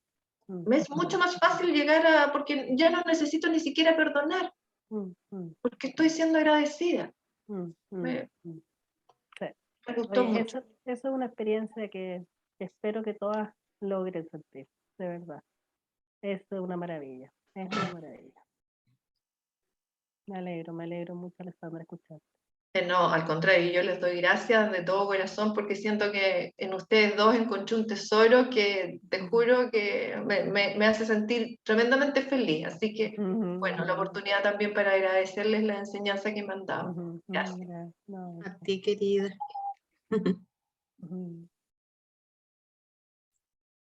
mm, Me es mucho más fácil llegar a, porque ya no necesito ni siquiera perdonar, mm, mm, porque estoy siendo agradecida. mm, mm, Me, mm. Sí. me gustó Oye, mucho. eso es una experiencia que espero que todas logren sentir, de verdad. Eso es una maravilla, es una maravilla. Me alegro mucho, Alessandra, escuchar. No, al contrario, yo les doy gracias de todo corazón porque siento que en ustedes dos encontré un tesoro que te juro que me hace sentir tremendamente feliz. Así que, bueno, la oportunidad también para agradecerles la enseñanza que me han dado. Gracias. No, A ti, querida. ujú.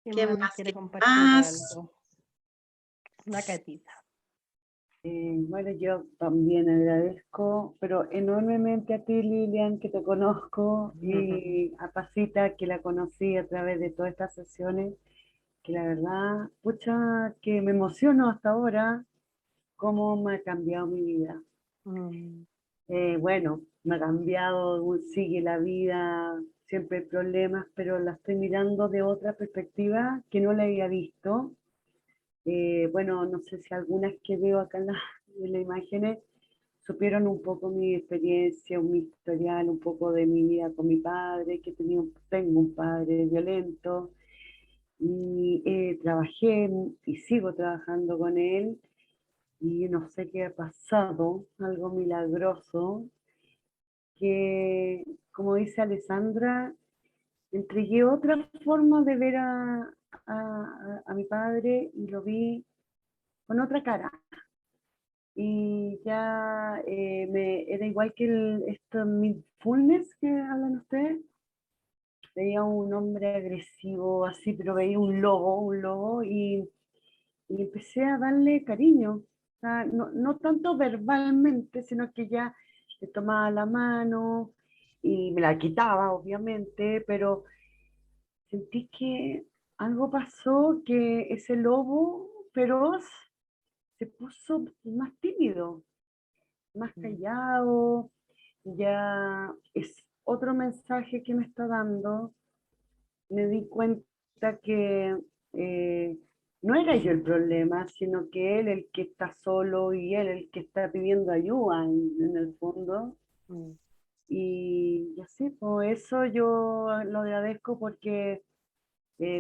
¿Quién ¿Qué más nos más? quiere ¿Qué compartir más? algo? Una catita. Bueno, yo también agradezco, pero enormemente a ti, Lilian, que te conozco, y a Pasita, que la conocí a través de todas estas sesiones, que la verdad, pucha, que me emociono hasta ahora cómo me ha cambiado mi vida. Mm, Bueno, me ha cambiado, sigue la vida, siempre hay problemas, pero la estoy mirando de otra perspectiva que no la había visto. Bueno, no sé si algunas que veo acá en las imágenes supieron un poco mi experiencia, mi historial, un poco de mi vida con mi padre, que tengo un padre violento, y trabajé y sigo trabajando con él, y no sé qué ha pasado, algo milagroso, que, como dice Alessandra, entregué otra forma de ver a mi padre y lo vi con otra cara. Y ya era igual que esto mindfulness que hablan ustedes. Veía un hombre agresivo así, pero veía un lobo, y empecé a darle cariño. O sea, no tanto verbalmente, sino que ya le tomaba la mano y me la quitaba, obviamente, pero sentí que algo pasó, que ese lobo feroz se puso más tímido, más callado, ya otro mensaje que me está dando, me di cuenta que no era yo el problema, sino que él el que está solo y él el que está pidiendo ayuda en el fondo. Mm. Y así, por eso yo lo agradezco porque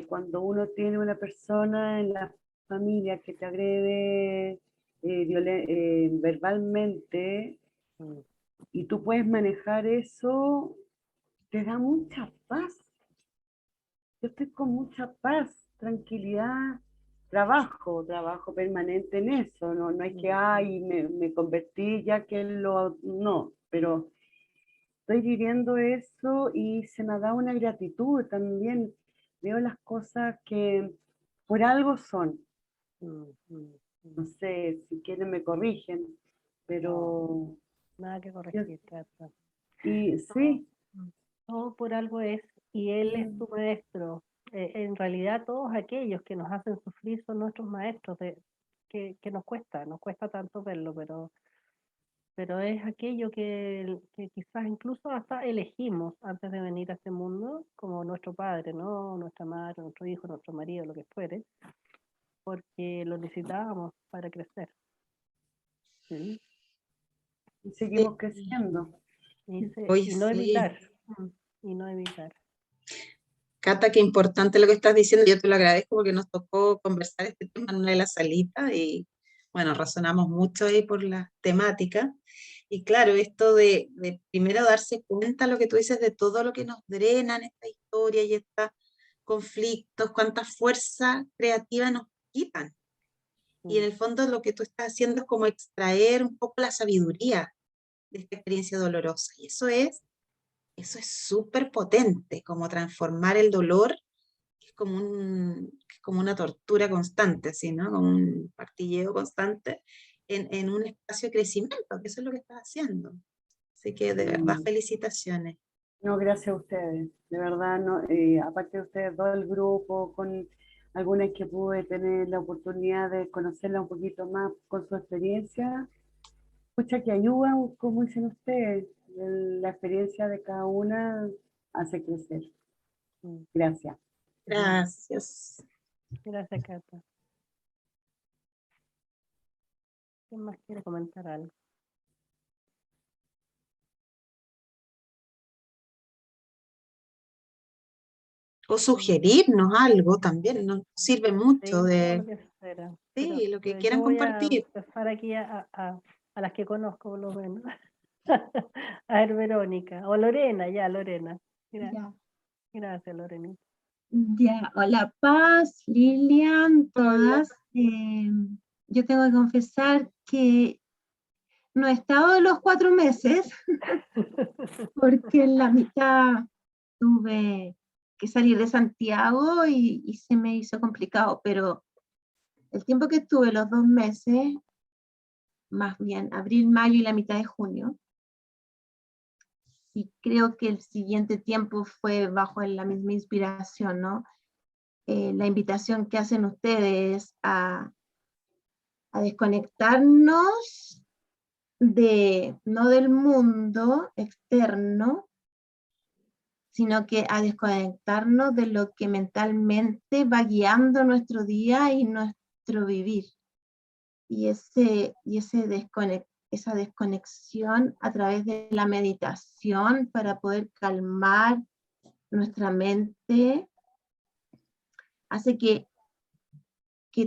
cuando uno tiene una persona en la familia que te agrede verbalmente Mm. y tú puedes manejar eso, te da mucha paz. Yo estoy con mucha paz, tranquilidad, trabajo permanente en eso, no es que, ay, me convertí ya que no, pero estoy viviendo eso y se me da una gratitud también. Veo las cosas que por algo son. Mm, mm, No mm. sé, si quieren me corrigen, pero Nada que yo- corregir, Cata. y Todo, sí, todo por algo es, y él es mm, tu maestro. En realidad todos aquellos que nos hacen sufrir son nuestros maestros, que nos cuesta tanto verlo, pero es aquello que quizás incluso hasta elegimos antes de venir a este mundo, como nuestro padre, ¿no? Nuestra madre, nuestro hijo, nuestro marido, lo que fuere, porque lo necesitábamos para crecer. ¿Sí? y seguimos creciendo. Hoy Y no sí. evitar, y no evitar. Cata, qué importante lo que estás diciendo. Yo te lo agradezco porque nos tocó conversar este tema en una de las salitas y, bueno, razonamos mucho ahí por la temática. Y claro, esto de primero darse cuenta, lo que tú dices, de todo lo que nos drena en esta historia y estos conflictos, cuánta fuerza creativa nos quitan. Y en el fondo lo que tú estás haciendo es como extraer un poco la sabiduría de esta experiencia dolorosa. Y eso es súper potente, como transformar el dolor, que es como una tortura constante, así, ¿no? Como un martilleo constante, en un espacio de crecimiento, que eso es lo que estás haciendo. Así que de verdad, Mm, felicitaciones. No, gracias a ustedes. De verdad, no, aparte de ustedes dos, el grupo, con algunas que pude tener la oportunidad de conocerla un poquito más con su experiencia, escucha que ayuda, como dicen ustedes, la experiencia de cada una hace crecer. Mm. Gracias. Gracias. Gracias, Cata. ¿Quién más quiere comentar algo? O sugerirnos algo también, nos sirve mucho Sí, todo de, lo que fuera. sí, lo que Pero yo quieran voy a compartir. empezar aquí a las que conozco, por lo menos. A ver, Verónica. O Lorena, ya, Lorena. Ya, Gracias, Lorena. ya. Hola, Paz, Lilian, Hola. todas. Yo tengo que confesar que no he estado los 4 meses porque en la mitad tuve que salir de Santiago y se me hizo complicado, pero el tiempo que estuve, los 2 meses, más bien abril, mayo y la mitad de junio, y creo que el siguiente tiempo fue bajo la misma inspiración, ¿no? La invitación que hacen ustedes a desconectarnos no del mundo externo, sino que a desconectarnos de lo que mentalmente va guiando nuestro día y nuestro vivir. Y esa desconexión a través de la meditación para poder calmar nuestra mente hace que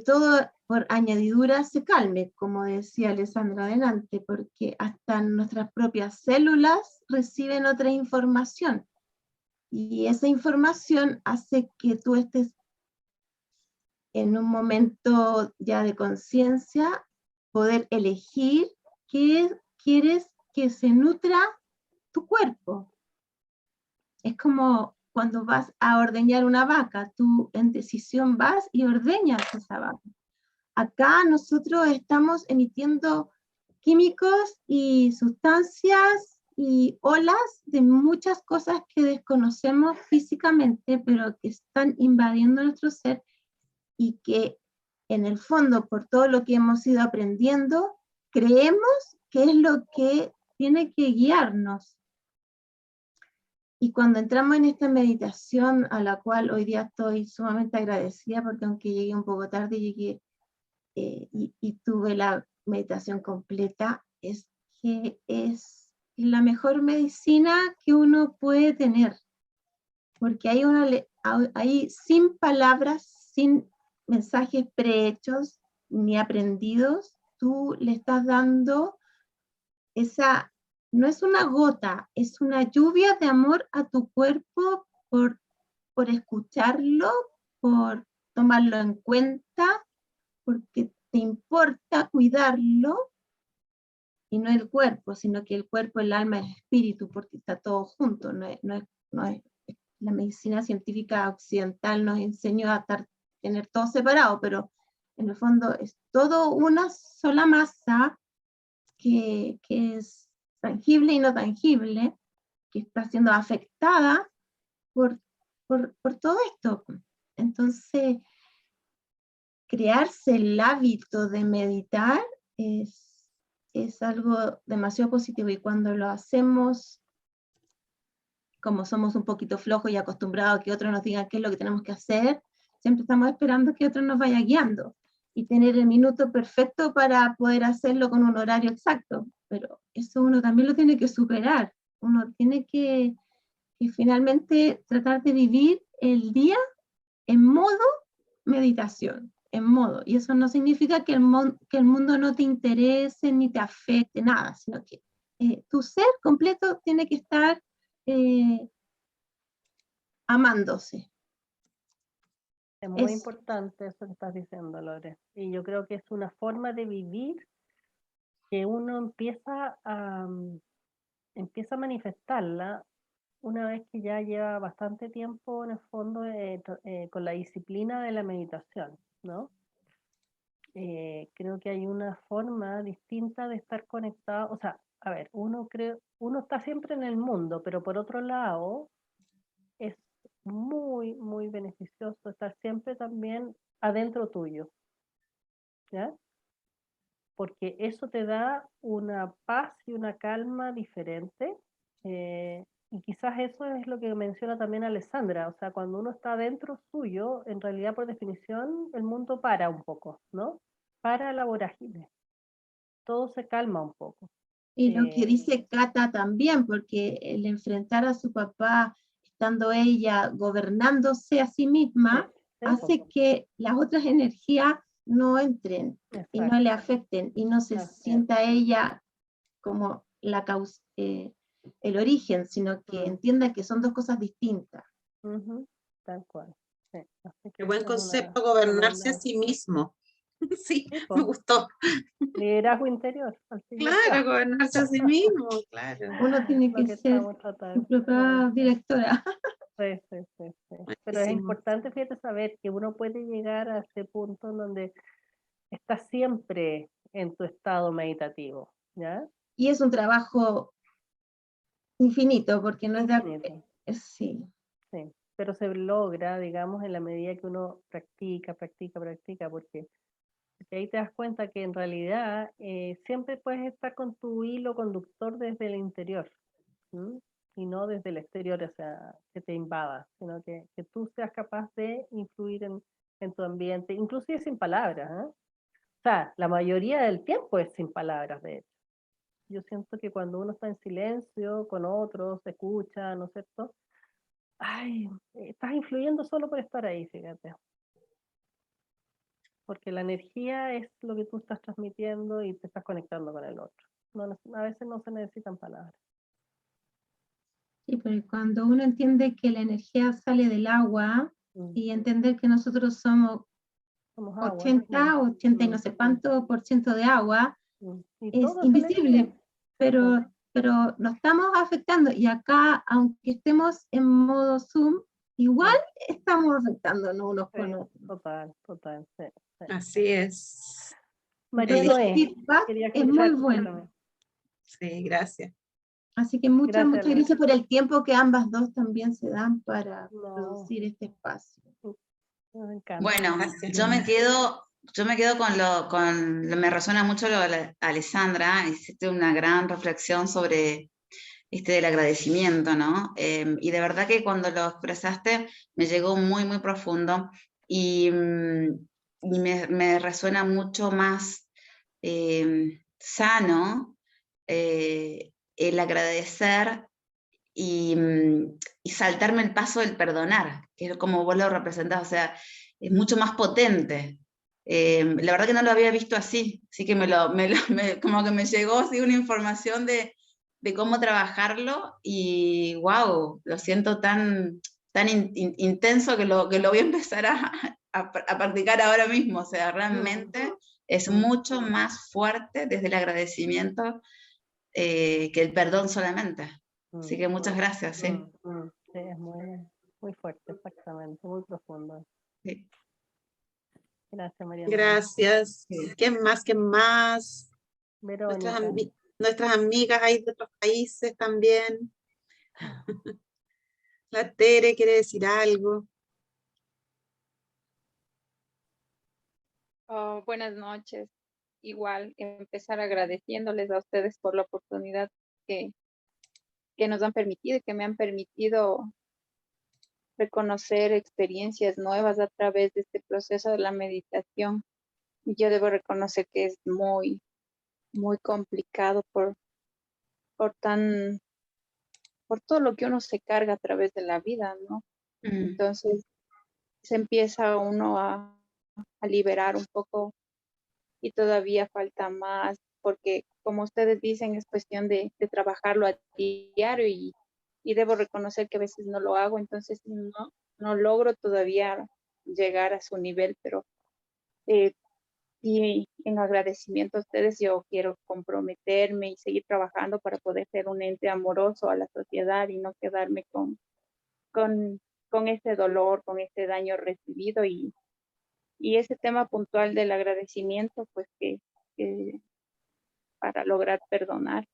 todo por añadidura se calme, como decía Alessandra adelante, porque hasta nuestras propias células reciben otra información y esa información hace que tú estés en un momento ya de conciencia, poder elegir qué quieres que se nutra tu cuerpo. Es como cuando vas a ordeñar una vaca, tú en decisión vas y ordeñas esa vaca. Acá nosotros estamos emitiendo químicos y sustancias y olas de muchas cosas que desconocemos físicamente, pero que están invadiendo nuestro ser y que en el fondo, por todo lo que hemos ido aprendiendo, creemos que es lo que tiene que guiarnos. Y cuando entramos en esta meditación, a la cual hoy día estoy sumamente agradecida, porque aunque llegué un poco tarde, llegué y tuve la meditación completa, es que es la mejor medicina que uno puede tener, porque ahí sin palabras, sin mensajes prehechos ni aprendidos, tú le estás dando esa, no es una gota, es una lluvia de amor a tu cuerpo por escucharlo, por tomarlo en cuenta, porque te importa cuidarlo, y no el cuerpo, sino que el cuerpo, el alma, el espíritu, porque está todo junto. La medicina científica occidental nos enseñó a tener todo separado, pero en el fondo es todo una sola masa que es tangible y no tangible, que está siendo afectada por todo esto. Entonces, crearse el hábito de meditar es algo demasiado positivo, y cuando lo hacemos, como somos un poquito flojos y acostumbrados a que otros nos digan qué es lo que tenemos que hacer, siempre estamos esperando que otro nos vaya guiando y tener el minuto perfecto para poder hacerlo con un horario exacto, pero eso uno también lo tiene que superar. Uno tiene que finalmente tratar de vivir el día en modo meditación, en modo, y eso no significa que el mundo no te interese ni te afecte, nada, sino que tu ser completo tiene que estar amándose. Es muy importante eso que estás diciendo, Lore. Y yo creo que es una forma de vivir que uno empieza a manifestarla una vez que ya lleva bastante tiempo en el fondo con la disciplina de la meditación, ¿no? Creo que hay una forma distinta de estar conectado, o sea, a ver, uno está siempre en el mundo, pero por otro lado, es muy, muy beneficioso estar siempre también adentro tuyo, ¿ya? Porque eso te da una paz y una calma diferente, y quizás eso es lo que menciona también Alessandra, o sea, cuando uno está dentro suyo, en realidad por definición el mundo para un poco, ¿no? Para la vorágine, todo se calma un poco. Y lo que dice Cata también, porque el enfrentar a su papá, estando ella gobernándose a sí misma, hace que las otras energías no entren y no le afecten, y no se sienta ella como la causa, el origen, sino que entienda que son dos cosas distintas. Tal cual. Sí. Qué buen concepto, gobernarse a sí mismo. Sí, me gustó. Liderazgo interior. Claro, gobernarse a sí mismo, claro. Uno tiene que ser su propia directora. Sí. Pero es importante, fíjate, saber que uno puede llegar a ese punto en donde estás siempre en tu estado meditativo, ¿ya? Y es un trabajo infinito, porque no es sí, pero se logra, digamos, en la medida que uno practica, porque ahí te das cuenta que en realidad siempre puedes estar con tu hilo conductor desde el interior, ¿sí? Y no desde el exterior, o sea, que te invada, sino que tú seas capaz de influir en tu ambiente, inclusive sin palabras, ¿eh? O sea, la mayoría del tiempo es sin palabras, de hecho. Yo siento que cuando uno está en silencio con otros, se escucha, ¿no es cierto? Ay, estás influyendo solo por estar ahí, fíjate. Porque la energía es lo que tú estás transmitiendo y te estás conectando con el otro. No, a veces no se necesitan palabras. Sí, pero cuando uno entiende que la energía sale del agua, y entender que nosotros somos 80 y no sé cuánto por ciento de agua, es invisible, pero nos estamos afectando, y acá, aunque estemos en modo Zoom, igual estamos afectándonos unos con otros. Total. Sí. Así es. María Noé, es muy bueno. Sí, gracias. Así que muchas gracias por el tiempo que ambas dos también se dan para producir este espacio. Me encanta. Bueno, yo me quedo me resuena mucho lo de Alessandra, hiciste una gran reflexión sobre del agradecimiento, ¿no? Y de verdad que cuando lo expresaste me llegó muy, muy profundo y me resuena mucho más sano el agradecer y saltarme el paso del perdonar, que es como vos lo representás, o sea, es mucho más potente. La verdad que no lo había visto así que como que me llegó así una información de cómo trabajarlo y wow, lo siento tan intenso que lo voy a empezar a practicar ahora mismo, o sea, realmente es mucho más fuerte desde el agradecimiento que el perdón solamente. Así que muchas gracias, sí. Sí, es muy fuerte, exactamente, muy profundo. Sí. Gracias, María. Gracias. Sí. ¿Quién más? ¿Quién más? Verónica. Nuestras amigas hay de otros países también. La Tere quiere decir algo. Buenas noches. Igual empezar agradeciéndoles a ustedes por la oportunidad que nos han permitido y que me han permitido reconocer experiencias nuevas a través de este proceso de la meditación. Y yo debo reconocer que es muy, muy complicado por por todo lo que uno se carga a través de la vida, ¿no? Entonces se empieza uno a liberar un poco y todavía falta más, porque como ustedes dicen, es cuestión de trabajarlo a diario y debo reconocer que a veces no lo hago, entonces no logro todavía llegar a su nivel, pero y en agradecimiento a ustedes yo quiero comprometerme y seguir trabajando para poder ser un ente amoroso a la sociedad y no quedarme con, con ese dolor, con ese daño recibido y ese tema puntual del agradecimiento, pues que para lograr perdonar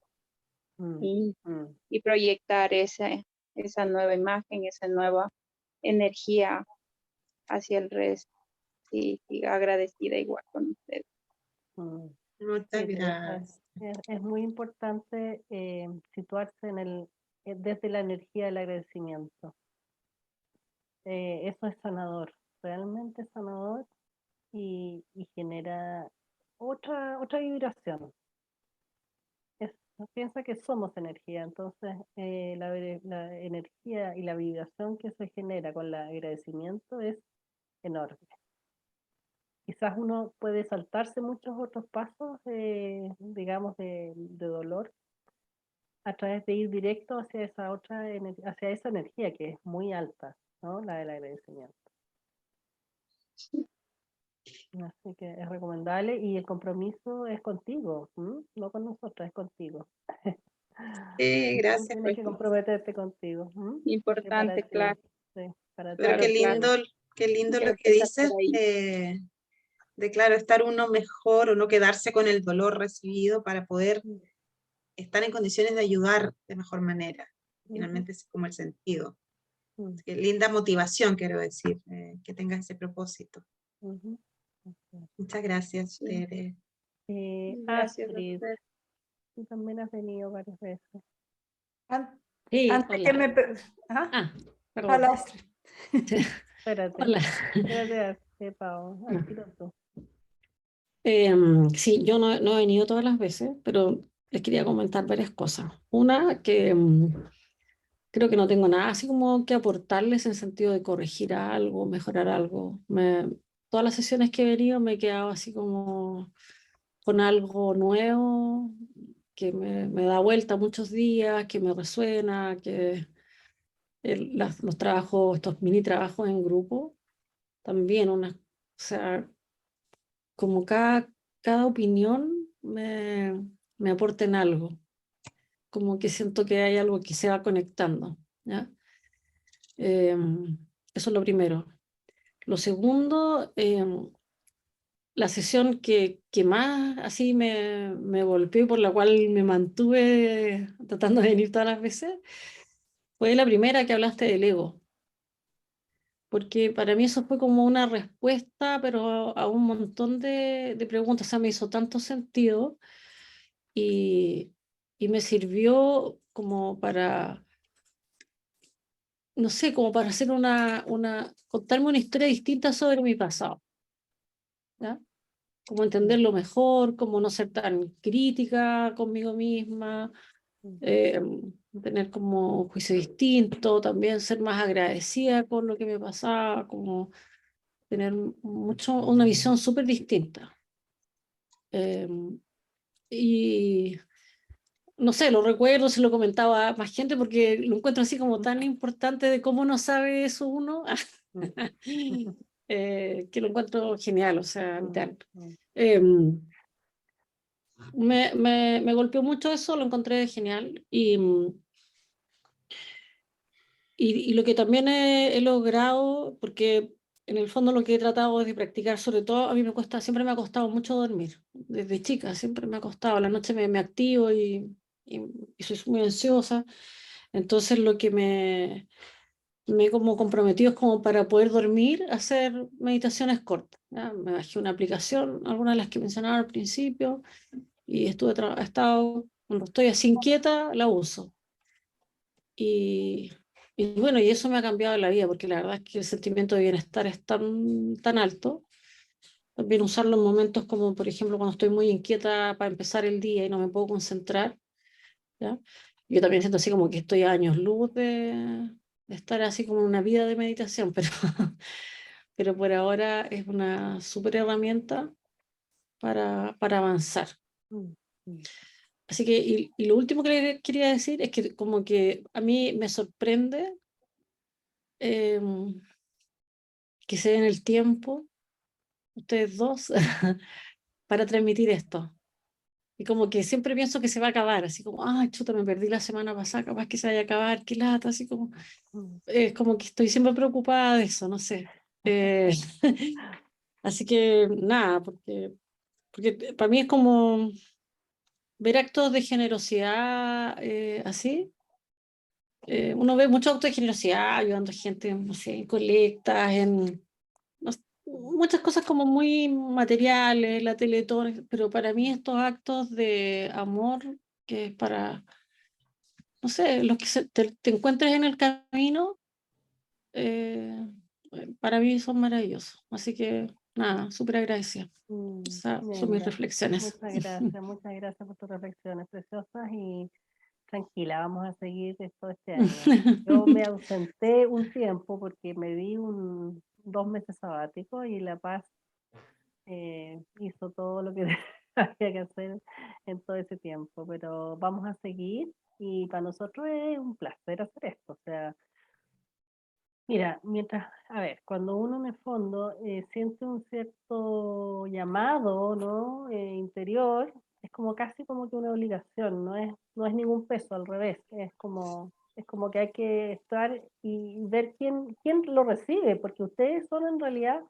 y, y proyectar esa nueva imagen, esa nueva energía hacia el resto. Y agradecida igual con ustedes. Muchas Sí, gracias. es muy importante situarse desde la energía del agradecimiento. Eso es sanador, realmente sanador y genera otra vibración. Piensa que somos energía, entonces la energía y la vibración que se genera con el agradecimiento es enorme. Quizás uno puede saltarse muchos otros pasos, digamos, de dolor, a través de ir directo hacia hacia esa energía que es muy alta, ¿no? La del agradecimiento. Así que es recomendable y el compromiso es contigo, no con nosotros, es contigo. Sí, gracias. Tienes que comprometerte contigo. Importante, claro. Sí, para Pero ti. qué lindo Quiero lo que empezar dices, por ahí. de claro, estar uno mejor o no quedarse con el dolor recibido para poder estar en condiciones de ayudar de mejor manera. Finalmente es como el sentido. Así que linda motivación, quiero decir, que tengas ese propósito. Muchas gracias, Tere. Gracias a Astrid, ustedes. tú también has venido varias veces. Sí, Antes hola. que me... Perdón. Hola, Astrid. Espérate. Hola. Espérate, Pau. Al tiro tú. Sí, yo no he venido todas las veces, pero les quería comentar varias cosas. Una, que creo que no tengo nada así como que aportarles en sentido de corregir algo, mejorar algo. Todas las sesiones que he venido me he quedado así como con algo nuevo que me da vuelta muchos días, que me resuena, que los trabajos, estos mini trabajos en grupo, también o sea, como cada opinión me aporta en algo, como que siento que hay algo que se va conectando, ¿ya? Eso es lo primero. Lo segundo, la sesión que más así me golpeó y por la cual me mantuve tratando de venir todas las veces, fue la primera que hablaste del ego. Porque para mí eso fue como una respuesta, pero a un montón de preguntas, o sea, me hizo tanto sentido y y me sirvió como para, no sé, como para hacer contarme una historia distinta sobre mi pasado, ¿ya? Como entenderlo mejor, como no ser tan crítica conmigo misma, eh, tener como un juicio distinto, también ser más agradecida con lo que me pasaba, como tener una visión súper distinta. Y no sé, lo recuerdo, se lo comentaba a más gente porque lo encuentro así como tan importante de cómo no sabe eso uno, que lo encuentro genial, o sea, vital. Me golpeó mucho eso, lo encontré genial. Y lo que también he logrado, porque en el fondo lo que he tratado es de practicar, sobre todo a mí siempre me ha costado mucho dormir, desde chica, siempre me ha costado, la noche me activo y, y soy muy ansiosa, entonces lo que me he como comprometido es como para poder dormir, hacer meditaciones cortas, ¿ya? Me bajé una aplicación, algunas de las que mencionaba al principio, y he estado, cuando estoy así inquieta, la uso. Y, y bueno, y eso me ha cambiado la vida, porque la verdad es que el sentimiento de bienestar es tan alto. También usarlo en momentos como, por ejemplo, cuando estoy muy inquieta para empezar el día y no me puedo concentrar, ¿ya? Yo también siento así como que estoy a años luz de estar así como en una vida de meditación, pero, pero por ahora es una súper herramienta para avanzar. Así que, y lo último que le quería decir es que como que a mí me sorprende eh, que se den el tiempo, ustedes dos, para transmitir esto. Y como que siempre pienso que se va a acabar, así como, ay, chuta, me perdí la semana pasada, capaz que se vaya a acabar, qué lata, así como, es como que estoy siempre preocupada de eso, no sé. Eh, así que nada, porque para mí es como ver actos de generosidad así. Uno ve mucho actos de generosidad, ayudando a gente, no sé, en colectas, no sé, muchas cosas como muy materiales, la Teletón, pero para mí estos actos de amor, que es para, no sé, los que te encuentres en el camino, eh, para mí son maravillosos. Así que nada, súper agradecida. Esas son mis Linda. reflexiones. Muchas gracias por tus reflexiones preciosas y tranquila, vamos a seguir esto este año. Yo me ausenté un tiempo porque me di 2 meses sabáticos y La Paz hizo todo lo que había que hacer en todo ese tiempo, pero vamos a seguir y para nosotros es un placer hacer esto, o sea, mira, a ver, cuando uno en el fondo siente un cierto llamado, ¿no? Interior, es como casi como que una obligación, no es ningún peso, al revés, es como que hay que estar y ver quién lo recibe, porque ustedes son en realidad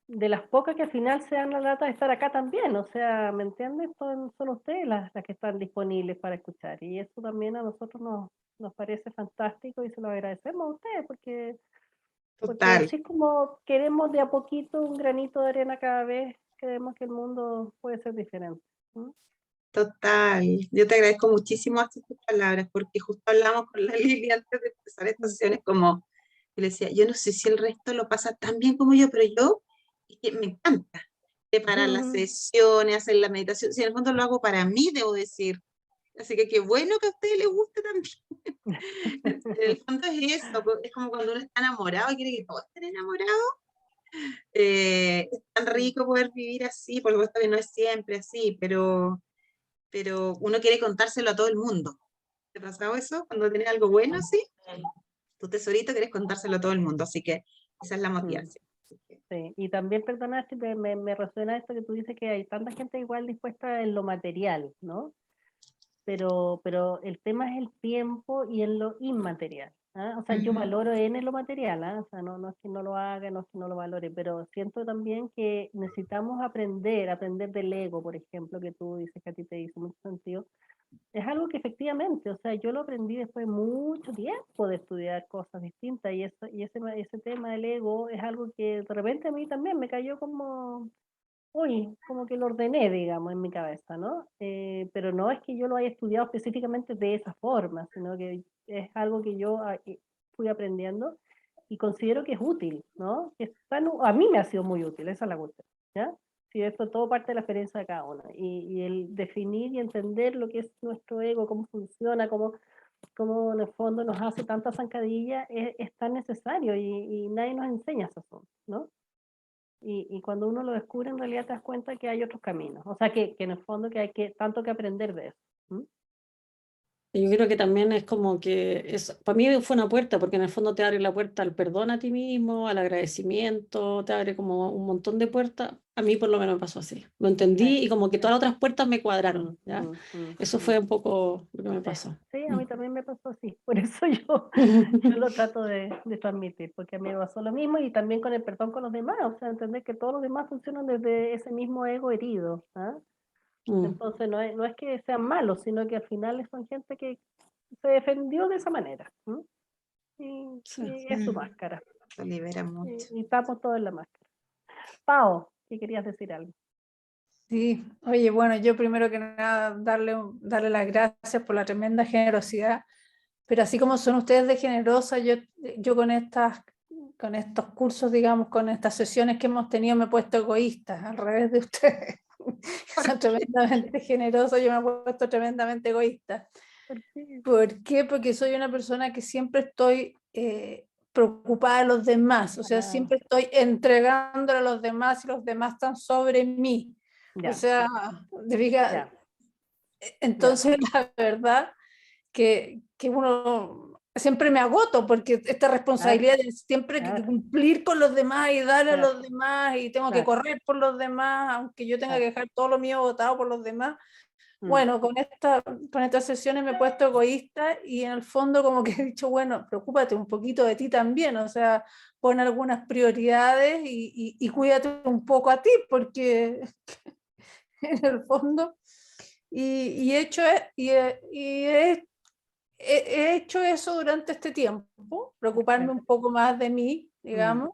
de las pocas que al final se dan la lata de estar acá también, o sea, ¿me entiendes? Son ustedes las que están disponibles para escuchar, y eso también a nosotros nos parece fantástico y se lo agradecemos a ustedes, porque Total, así es como queremos de a poquito un granito de arena cada vez, creemos que el mundo puede ser diferente. ¿Mm? total. Yo te agradezco muchísimo tus palabras, porque justo hablamos con la Lili antes de empezar estas sesiones, como yo le decía, yo no sé si el resto lo pasa tan bien como yo, pero yo es que me encanta preparar las sesiones, hacer la meditación. Si en el fondo lo hago para mí, debo decir. Así que qué bueno que a ustedes les guste también. En el fondo es eso, es como cuando uno está enamorado y quiere que todos estén enamorados. Es tan rico poder vivir así, por supuesto que no es siempre así, pero uno quiere contárselo a todo el mundo. ¿Te ha pasado eso? Cuando tienes algo bueno así, tu tesorito quieres contárselo a todo el mundo, así que esa es la motivación. Sí, y también, perdona, si me resuena esto que tú dices que hay tanta gente igual dispuesta en lo material, ¿no? Pero el tema es el tiempo y en lo inmaterial. ¿Ah? O sea, yo valoro en lo material, ¿ah? O sea, no es que no lo haga, no es que no lo valore, pero siento también que necesitamos aprender del ego, por ejemplo, que tú dices que a ti te hizo mucho sentido. Es algo que efectivamente, o sea, yo lo aprendí después de mucho tiempo de estudiar cosas distintas y ese tema del ego es algo que de repente a mí también me cayó como uy, como que lo ordené, digamos, en mi cabeza, ¿no? Pero no es que yo lo haya estudiado específicamente de esa forma, sino que es algo que yo fui aprendiendo y considero que es útil, ¿no? Que a mí me ha sido muy útil, esa es la cuestión, ¿ya? Sí, esto todo parte de la experiencia de cada uno. Y el definir y entender lo que es nuestro ego, cómo funciona, cómo en el fondo nos hace tanta zancadilla, es tan necesario y nadie nos enseña eso, ¿no? Y cuando uno lo descubre, en realidad te das cuenta que hay otros caminos. O sea, que en el fondo que hay tanto que aprender de eso. ¿Mm? Yo creo que también es como que, para mí fue una puerta, porque en el fondo te abre la puerta al perdón a ti mismo, al agradecimiento, te abre como un montón de puertas. A mí por lo menos me pasó así. Lo entendí y como que todas las otras puertas me cuadraron, ¿ya? Eso fue un poco lo que me pasó. Sí, a mí también me pasó así. Por eso yo lo trato de transmitir, porque a mí me pasó lo mismo y también con el perdón con los demás. O sea, entender que todos los demás funcionan desde ese mismo ego herido. ¿Ah? Entonces no es que sean malos, sino que al final son gente que se defendió de esa manera. Y es su máscara. Se libera mucho. Y estamos todos en la máscara. Pao, ¿qué querías decir algo? Sí, oye, bueno, yo primero que nada darle las gracias por la tremenda generosidad, pero así como son ustedes de generosa, yo con estos cursos, digamos, con estas sesiones que hemos tenido me he puesto egoísta, al revés de ustedes. Son tremendamente generosos, yo me he puesto tremendamente egoísta. ¿Por qué? Porque soy una persona que siempre estoy preocupada de los demás, o sea, siempre estoy entregándole a los demás y los demás están sobre mí. Ya. O sea, entonces la verdad que uno siempre me agoto porque esta responsabilidad de siempre que cumplir con los demás y darle a los demás y tengo que correr por los demás, aunque yo tenga que dejar todo lo mío botado por los demás. Bueno, con estas sesiones me he puesto egoísta y en el fondo como que he dicho, bueno, preocúpate un poquito de ti también, o sea, pon algunas prioridades y cuídate un poco a ti, porque en el fondo, he hecho eso durante este tiempo, preocuparme un poco más de mí, digamos.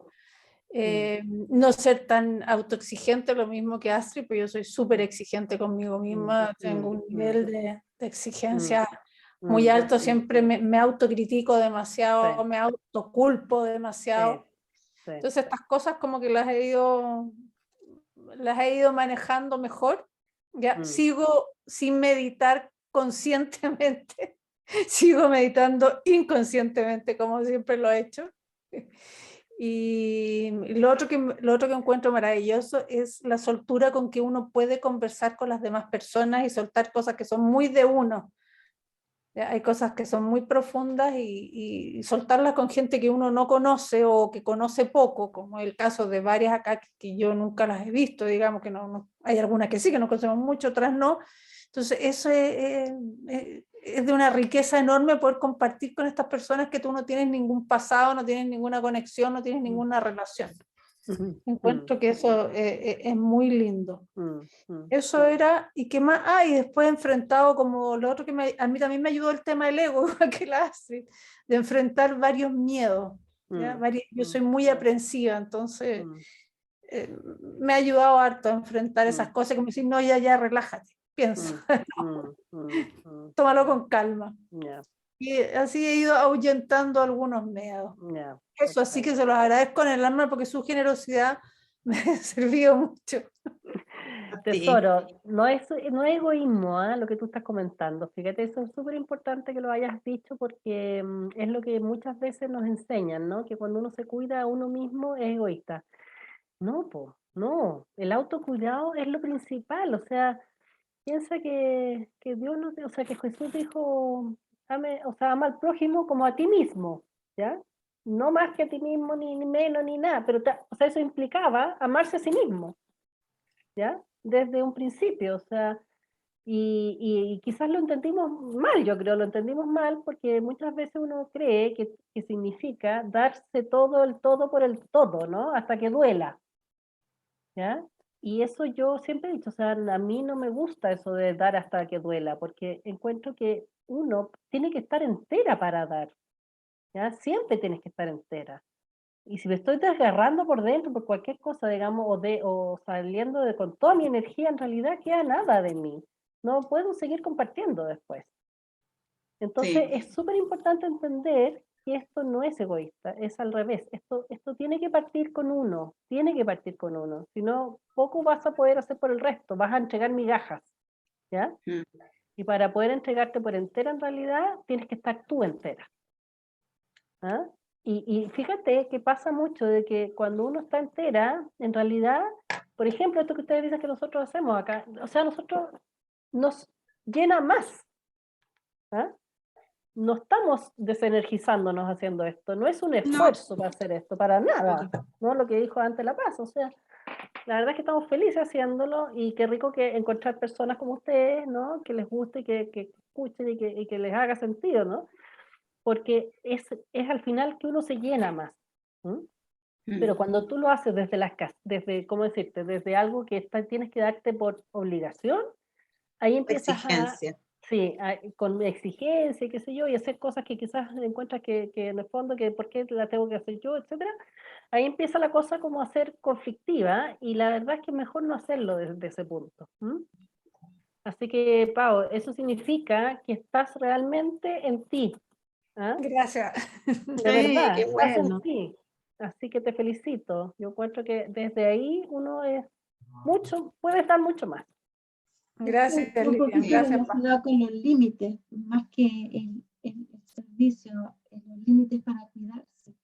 No ser tan autoexigente, lo mismo que Astrid, pues yo soy súper exigente conmigo misma, tengo un nivel de exigencia muy alto, siempre me autocritico demasiado, me autoculpo demasiado. Entonces estas cosas como que las he ido manejando mejor. Ya sigo sin meditar conscientemente, sigo meditando inconscientemente, como siempre lo he hecho. Y lo otro que encuentro maravilloso es la soltura con que uno puede conversar con las demás personas y soltar cosas que son muy de uno. ¿Ya? Hay cosas que son muy profundas y soltarlas con gente que uno no conoce o que conoce poco, como el caso de varias acá que yo nunca las he visto, digamos que no hay algunas que sí, que nos conocemos mucho, otras no. Entonces eso es de una riqueza enorme poder compartir con estas personas que tú no tienes ningún pasado, no tienes ninguna conexión, no tienes ninguna relación. Encuentro que eso es muy lindo. Eso era, y qué más, y después enfrentado como lo otro que a mí también me ayudó el tema del ego, igual que la Astrid, de enfrentar varios miedos. Yo soy muy aprensiva, entonces me ha ayudado harto a enfrentar esas cosas, como decir, no, ya, relájate, piensa, tómalo con calma. Y así he ido ahuyentando algunos miedos. Eso, así que se los agradezco en el alma porque su generosidad me ha servido mucho. Tesoro, no es egoísmo, lo que tú estás comentando. Fíjate, eso es súper importante que lo hayas dicho porque es lo que muchas veces nos enseñan, ¿no? Que cuando uno se cuida a uno mismo es egoísta. No, no, el autocuidado es lo principal, o sea, piensa que Dios no, o sea, que Jesús dijo, ama al prójimo como a ti mismo, ¿ya? No más que a ti mismo, ni menos, ni nada, pero o sea, eso implicaba amarse a sí mismo, ¿ya? Desde un principio, o sea, y quizás lo entendimos mal, yo creo, lo entendimos mal porque muchas veces uno cree que significa darse todo el todo por el todo, ¿no? Hasta que duela, ¿ya? Y eso yo siempre he dicho, o sea, a mí no me gusta eso de dar hasta que duela, porque encuentro que uno tiene que estar entera para dar, ¿ya? Siempre tienes que estar entera. Y si me estoy desgarrando por dentro por cualquier cosa, digamos, o saliendo con toda mi energía, en realidad queda nada de mí. No puedo seguir compartiendo después. Entonces Sí. es súper importante entender que esto no es egoísta, es al revés. Esto tiene que partir con uno, tiene que partir con uno. Si no, poco vas a poder hacer por el resto, vas a entregar migajas, ¿ya? Mm. Y para poder entregarte por entera en realidad, tienes que estar tú entera. ¿Ah? Y fíjate que pasa mucho de que cuando uno está entera, en realidad, por ejemplo, esto que ustedes dicen que nosotros hacemos acá, o sea, nosotros nos llena más. ¿Ah? No estamos desenergizándonos haciendo esto, no es un esfuerzo para hacer esto, para nada, ¿no? Lo que dijo antes La Paz, o sea, la verdad es que estamos felices haciéndolo y qué rico que encontrar personas como ustedes, ¿no? Que les guste, que escuchen y que les haga sentido, ¿no? Porque es al final que uno se llena más. ¿Mm? Pero cuando tú lo haces desde, ¿cómo decirte? Desde algo que tienes que darte por obligación, ahí empiezas Exigencia. sí, con exigencia, qué sé yo, y hacer cosas que quizás encuentras que en el fondo, que por qué la tengo que hacer yo, etcétera. Ahí empieza la cosa como a ser conflictiva, y la verdad es que es mejor no hacerlo desde ese punto. ¿Mm? Así que, Pau, eso significa que estás realmente en ti. ¿Ah? Gracias. De Sí, verdad, qué estás en bueno. ti. Así que te felicito. Yo encuentro que desde ahí uno es mucho, puede estar mucho más. Gracias, Un Lilian. poquito Gracias, Pau. relacionado con los límites, más que el servicio, los límites para cuidarse.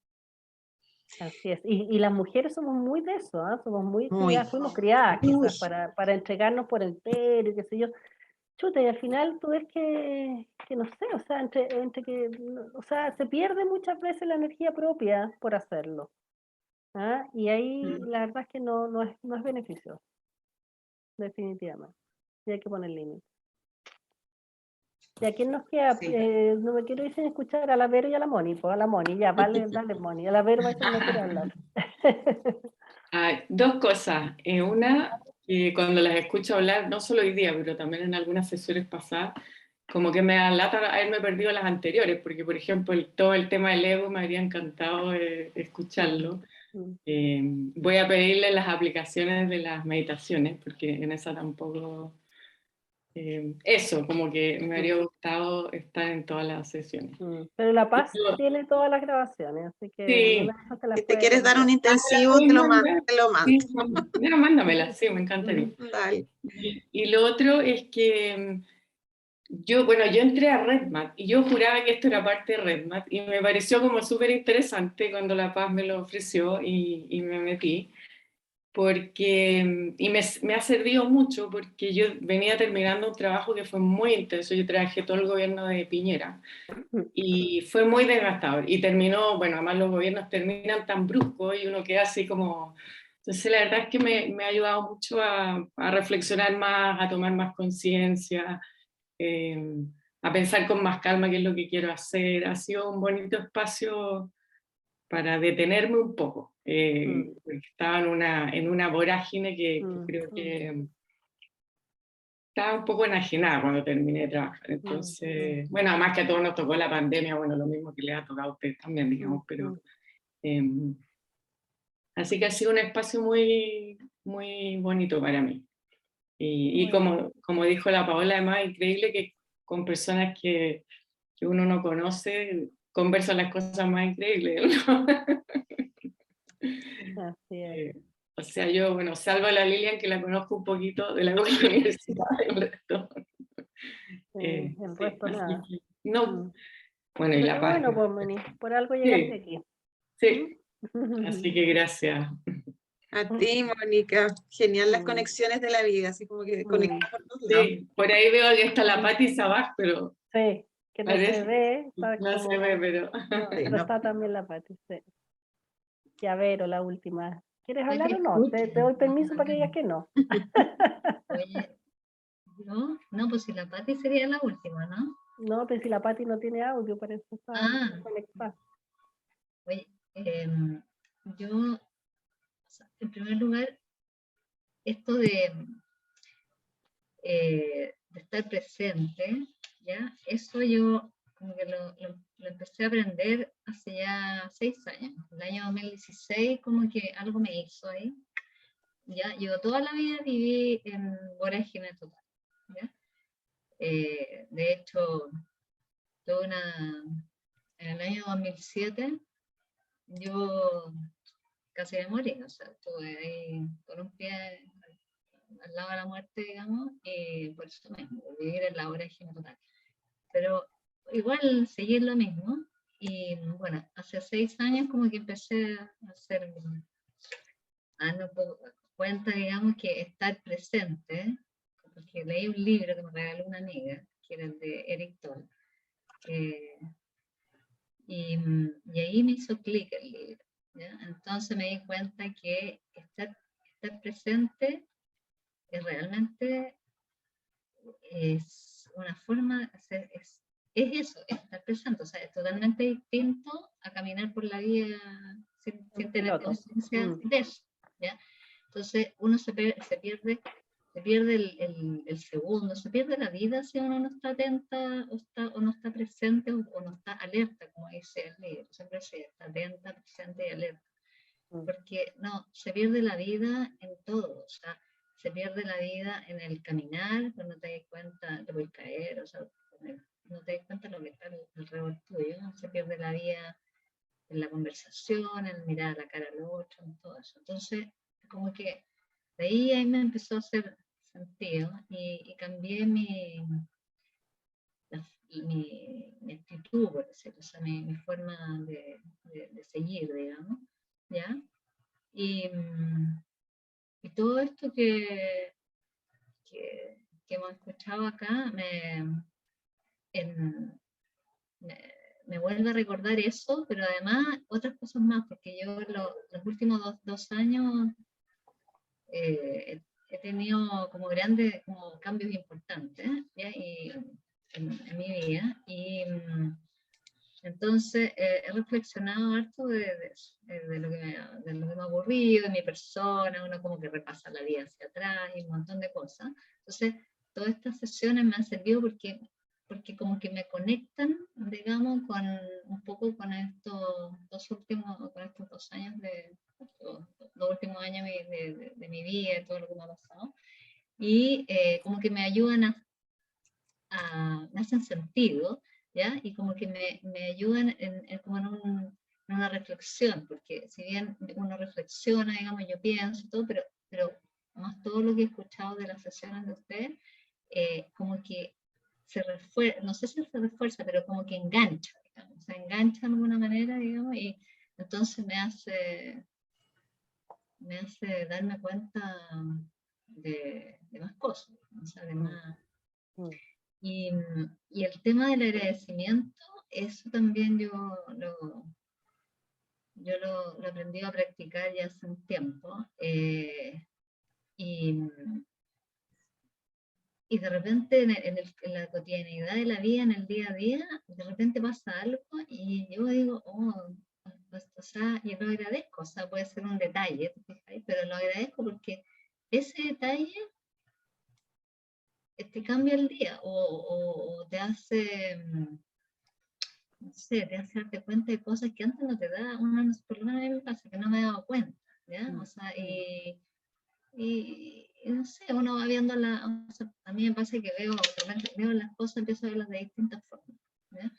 Así es. Y las mujeres somos muy de eso, ¿ah? Somos muy Muy. criadas, fuimos criadas quizás Uy. para entregarnos por entero y qué sé yo. Chuta, y al final tú ves que no sé, o sea, entre que, o sea, se pierde muchas veces la energía propia por hacerlo. ¿Ah? Y ahí la verdad es que no es beneficioso, definitivamente. Y hay que poner límites. ¿Y a quién nos queda? Sí. No me quiero ir sin escuchar a la Vero y a la Moni. Pues a la Moni, ya, vale, dale, Moni. A la Vero parece que no quiere hablar. Dos cosas. Una, que cuando las escucho hablar, no solo hoy día, pero también en algunas sesiones pasadas, como que me da lata haberme perdido las anteriores, porque por ejemplo todo el tema del ego me habría encantado escucharlo. Voy a pedirle las aplicaciones de las meditaciones, porque en esa tampoco... eso, como que me habría gustado estar en todas las sesiones. Pero La Paz Yo- tiene todas las grabaciones, así que Sí, una de esas te las Si te puede quieres dar un poner. intensivo, ¿puedes te lo mandar? mando. Sí, ya, mándamela, sí, me encantaría. Dale. Y lo otro es que yo entré a RedMat y yo juraba que esto era parte de RedMat y me pareció como súper interesante cuando La Paz me lo ofreció y me metí, porque, y me ha servido mucho porque yo venía terminando un trabajo que fue muy intenso, yo trabajé todo el gobierno de Piñera y fue muy desgastador y terminó, bueno, además los gobiernos terminan tan bruscos y uno queda así como... Entonces la verdad es que me ha ayudado mucho a reflexionar más, a tomar más conciencia, a pensar con más calma qué es lo que quiero hacer. Ha sido un bonito espacio para detenerme un poco, porque estaba en una vorágine que creo que estaba un poco enajenada cuando terminé de trabajar. Entonces, bueno, además que a todos nos tocó la pandemia, bueno, lo mismo que le ha tocado a ustedes también, digamos, pero... así que ha sido un espacio muy, muy bonito para mí. Y como dijo la Paola, además, increíble que con personas que uno no conoce, conversan las cosas más increíbles, ¿no? Así es. O sea, yo, bueno, salvo a la Lilian, que la conozco un poquito de la universidad, el resto. El Sí, resto así nada. que, no. Bueno, y la Pero paz. bueno, pues Moni, por algo llegaste Sí, aquí. sí. Así que gracias. A ti, Mónica. Genial las conexiones de la vida, así como que conectamos por todos lados. Sí, por ahí veo que está la Pati Sabaj, pero... Sí, que no se parece ve, está no como... se ve, pero... No, Sí, pero no. está también la Pati, sí. Y a ver, o la última. ¿Quieres Oye, hablar o no? Te escuchen, doy permiso para que digas que no. Oye, no, pues si la Pati sería la última, ¿no? No, pero si la Pati no tiene audio, para eso está conectada. Oye, yo, o sea, en primer lugar, esto de estar presente, ¿ya? Eso yo como que lo empecé a aprender hace ya 6 años. El año 2016 como que algo me hizo ahí. ¿Ya? Yo toda la vida viví en vorágine total. ¿Ya? De hecho, en el año 2007 yo casi me morí, o sea, estuve ahí con un pie al lado de la muerte, digamos, y por eso mismo, vivir en la vorágine total. Pero igual seguir lo mismo, y bueno, hace 6 años como que empecé a darme un poco cuenta, digamos, que estar presente, porque leí un libro que me regaló una amiga, que era el de Eric Toll, y ahí me hizo clic el libro, ¿ya? Entonces me di cuenta que estar presente realmente es una forma, es eso, estar presente, o sea, es totalmente distinto a caminar por la vida sin tener conciencia de eso, ¿ya? Entonces uno se pierde el segundo, se pierde la vida si uno no está atenta o no está presente o no está alerta, como dice el libro, siempre se está atenta, presente y alerta. Porque no, se pierde la vida en todo, o sea, se pierde la vida en el caminar, cuando te das cuenta te puedes caer, o sea, no te das cuenta de lo que está alrededor tuyo, se pierde la vida en la conversación, en mirar a la cara al otro, en todo eso. Entonces, como que de ahí me empezó a hacer sentido y cambié mi actitud, por decirlo, o sea, mi forma de seguir, digamos, ¿ya? Y todo esto que hemos escuchado acá me vuelve a recordar eso, pero además otras cosas más, porque yo los últimos dos años he tenido como grandes cambios importantes, ¿ya? Y en mi vida, y entonces he reflexionado harto de lo que me ha ocurrido, de mi persona, uno como que repasa la vida hacia atrás y un montón de cosas. Entonces, todas estas sesiones me han servido porque como que me conectan, digamos, un poco con estos 2 años los últimos años de mi vida y todo lo que me ha pasado. Y como que me ayudan me hacen sentido, ¿ya? Y como que me ayudan como en una reflexión, porque si bien uno reflexiona, digamos, yo pienso todo, pero más todo lo que he escuchado de las sesiones de ustedes, como que se refuerza, no sé si se refuerza, pero como que engancha, digamos, se engancha de alguna manera, digamos, y entonces me hace darme cuenta de más cosas, o sea, de más... Y el tema del agradecimiento, eso también yo lo aprendí a practicar ya hace un tiempo. Y de repente en la cotidianidad de la vida, en el día a día, de repente pasa algo y yo digo, pues, o sea, yo lo agradezco, o sea, puede ser un detalle, pero lo agradezco porque ese detalle te cambia el día o te hace, no sé, te hace darte cuenta de cosas que antes no te da, por lo menos a mí me pasa que no me he dado cuenta, ¿ya? O sea, y no sé, uno va viendo o sea, a mí me pasa que veo las cosas, empiezo a verlas de distintas formas, ¿ya?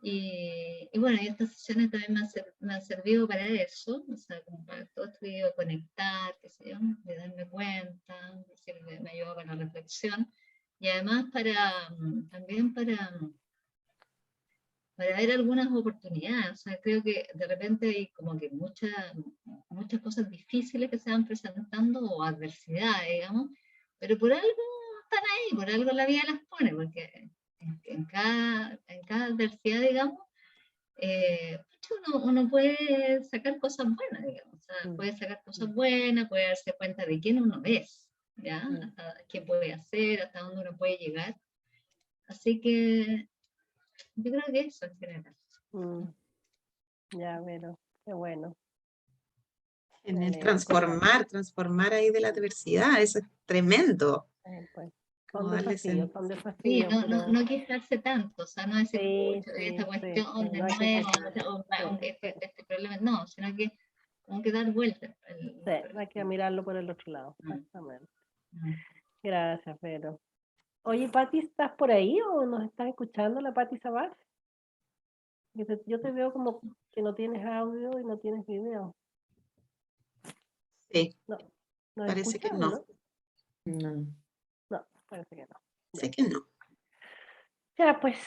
Y bueno, y estas sesiones también me han servido para eso, o sea, como para todo esto que digo, conectar, qué sé yo, de darme cuenta, me ayuda para la reflexión, y además también para ver algunas oportunidades, o sea, creo que de repente hay como que muchas cosas difíciles que se van presentando, o adversidades, digamos, pero por algo están ahí, por algo la vida las pone, porque en cada adversidad, digamos, uno puede sacar cosas buenas, digamos, o sea, puede sacar cosas buenas, puede darse cuenta de quién uno es, ¿ya? Hasta qué puede hacer, hasta dónde uno puede llegar. Así que yo creo que eso en general. Ya, pero qué bueno. En el transformar ahí de la adversidad, eso es tremendo. Pues. Como Son darle desafíos, son Sí, desafíos, pero no quejarse tanto, o sea, no decir, sí, pucha, sí, esta sí, cuestión de no hay que nuevo, quejarse. o que este problema, no, sino que como que dar vuelta. Sí, hay que mirarlo por el otro lado, exactamente. Gracias, Vero. Oye, Pati, ¿estás por ahí o nos estás escuchando, la Pati Sabat? Yo te veo como que no tienes audio y no tienes video. Sí, No, ¿nos parece que escuchas o no. no? No. No, parece que no. Sé que no. Ya, pues,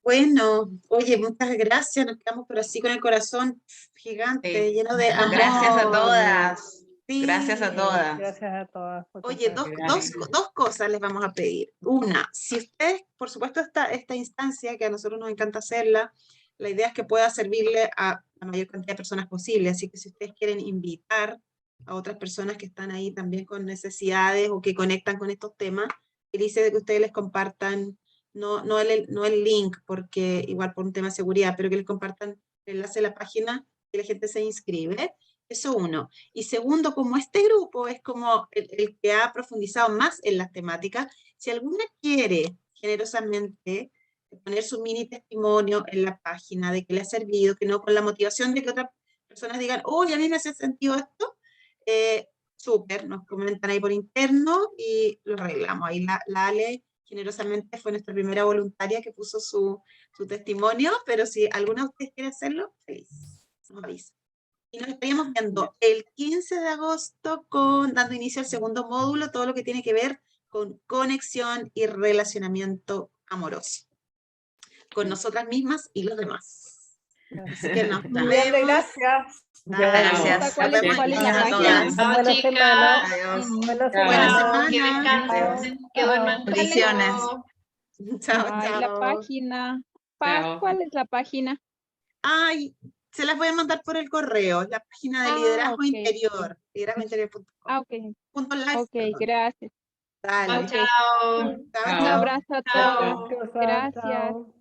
Bueno, oye, muchas gracias. Nos quedamos por así con el corazón gigante, Sí. lleno de amor. Gracias a todas. Sí. Gracias a todas. gracias a todas por Oye, compartir. dos cosas les vamos a pedir. Una, si ustedes, por supuesto, esta instancia que a nosotros nos encanta hacerla, la idea es que pueda servirle a la mayor cantidad de personas posible. Así que si ustedes quieren invitar a otras personas que están ahí también con necesidades o que conectan con estos temas, felices de que ustedes les compartan, no el link, porque igual por un tema de seguridad, pero que les compartan el enlace de la página y la gente se inscribe. Eso uno. Y segundo, como este grupo es como el que ha profundizado más en las temáticas, si alguna quiere generosamente poner su mini testimonio en la página de que le ha servido, que no con la motivación de que otras personas digan, oye, a mí me hace sentido esto, súper, nos comentan ahí por interno y lo arreglamos. Ahí la Ale generosamente fue nuestra primera voluntaria que puso su testimonio, pero si alguna de ustedes quiere hacerlo, feliz, nos avisa. Y nos estaríamos viendo el 15 de agosto dando inicio al segundo módulo, todo lo que tiene que ver con conexión y relacionamiento amoroso, con nosotras mismas y los demás. Así que nos Muy bien, vemos. gracias. Gracias. ¿Cuál es la Gracias a página? todas. Buena semana. Adiós. Buena Buena semana. Que semana. descansen, que duerman Bendiciones. rico. Chao, Ay, la chao. página. Paz, Chao. ¿cuál es la página? Ay, se las voy a mandar por el correo, la página de liderazgo Ok. interior, liderazgointerior.com. Ok, Punto live, ok, perdón. gracias. Dale. Ok. Chao. Un Chao, abrazo a chao. todos. Gracias. Gracias. Chao.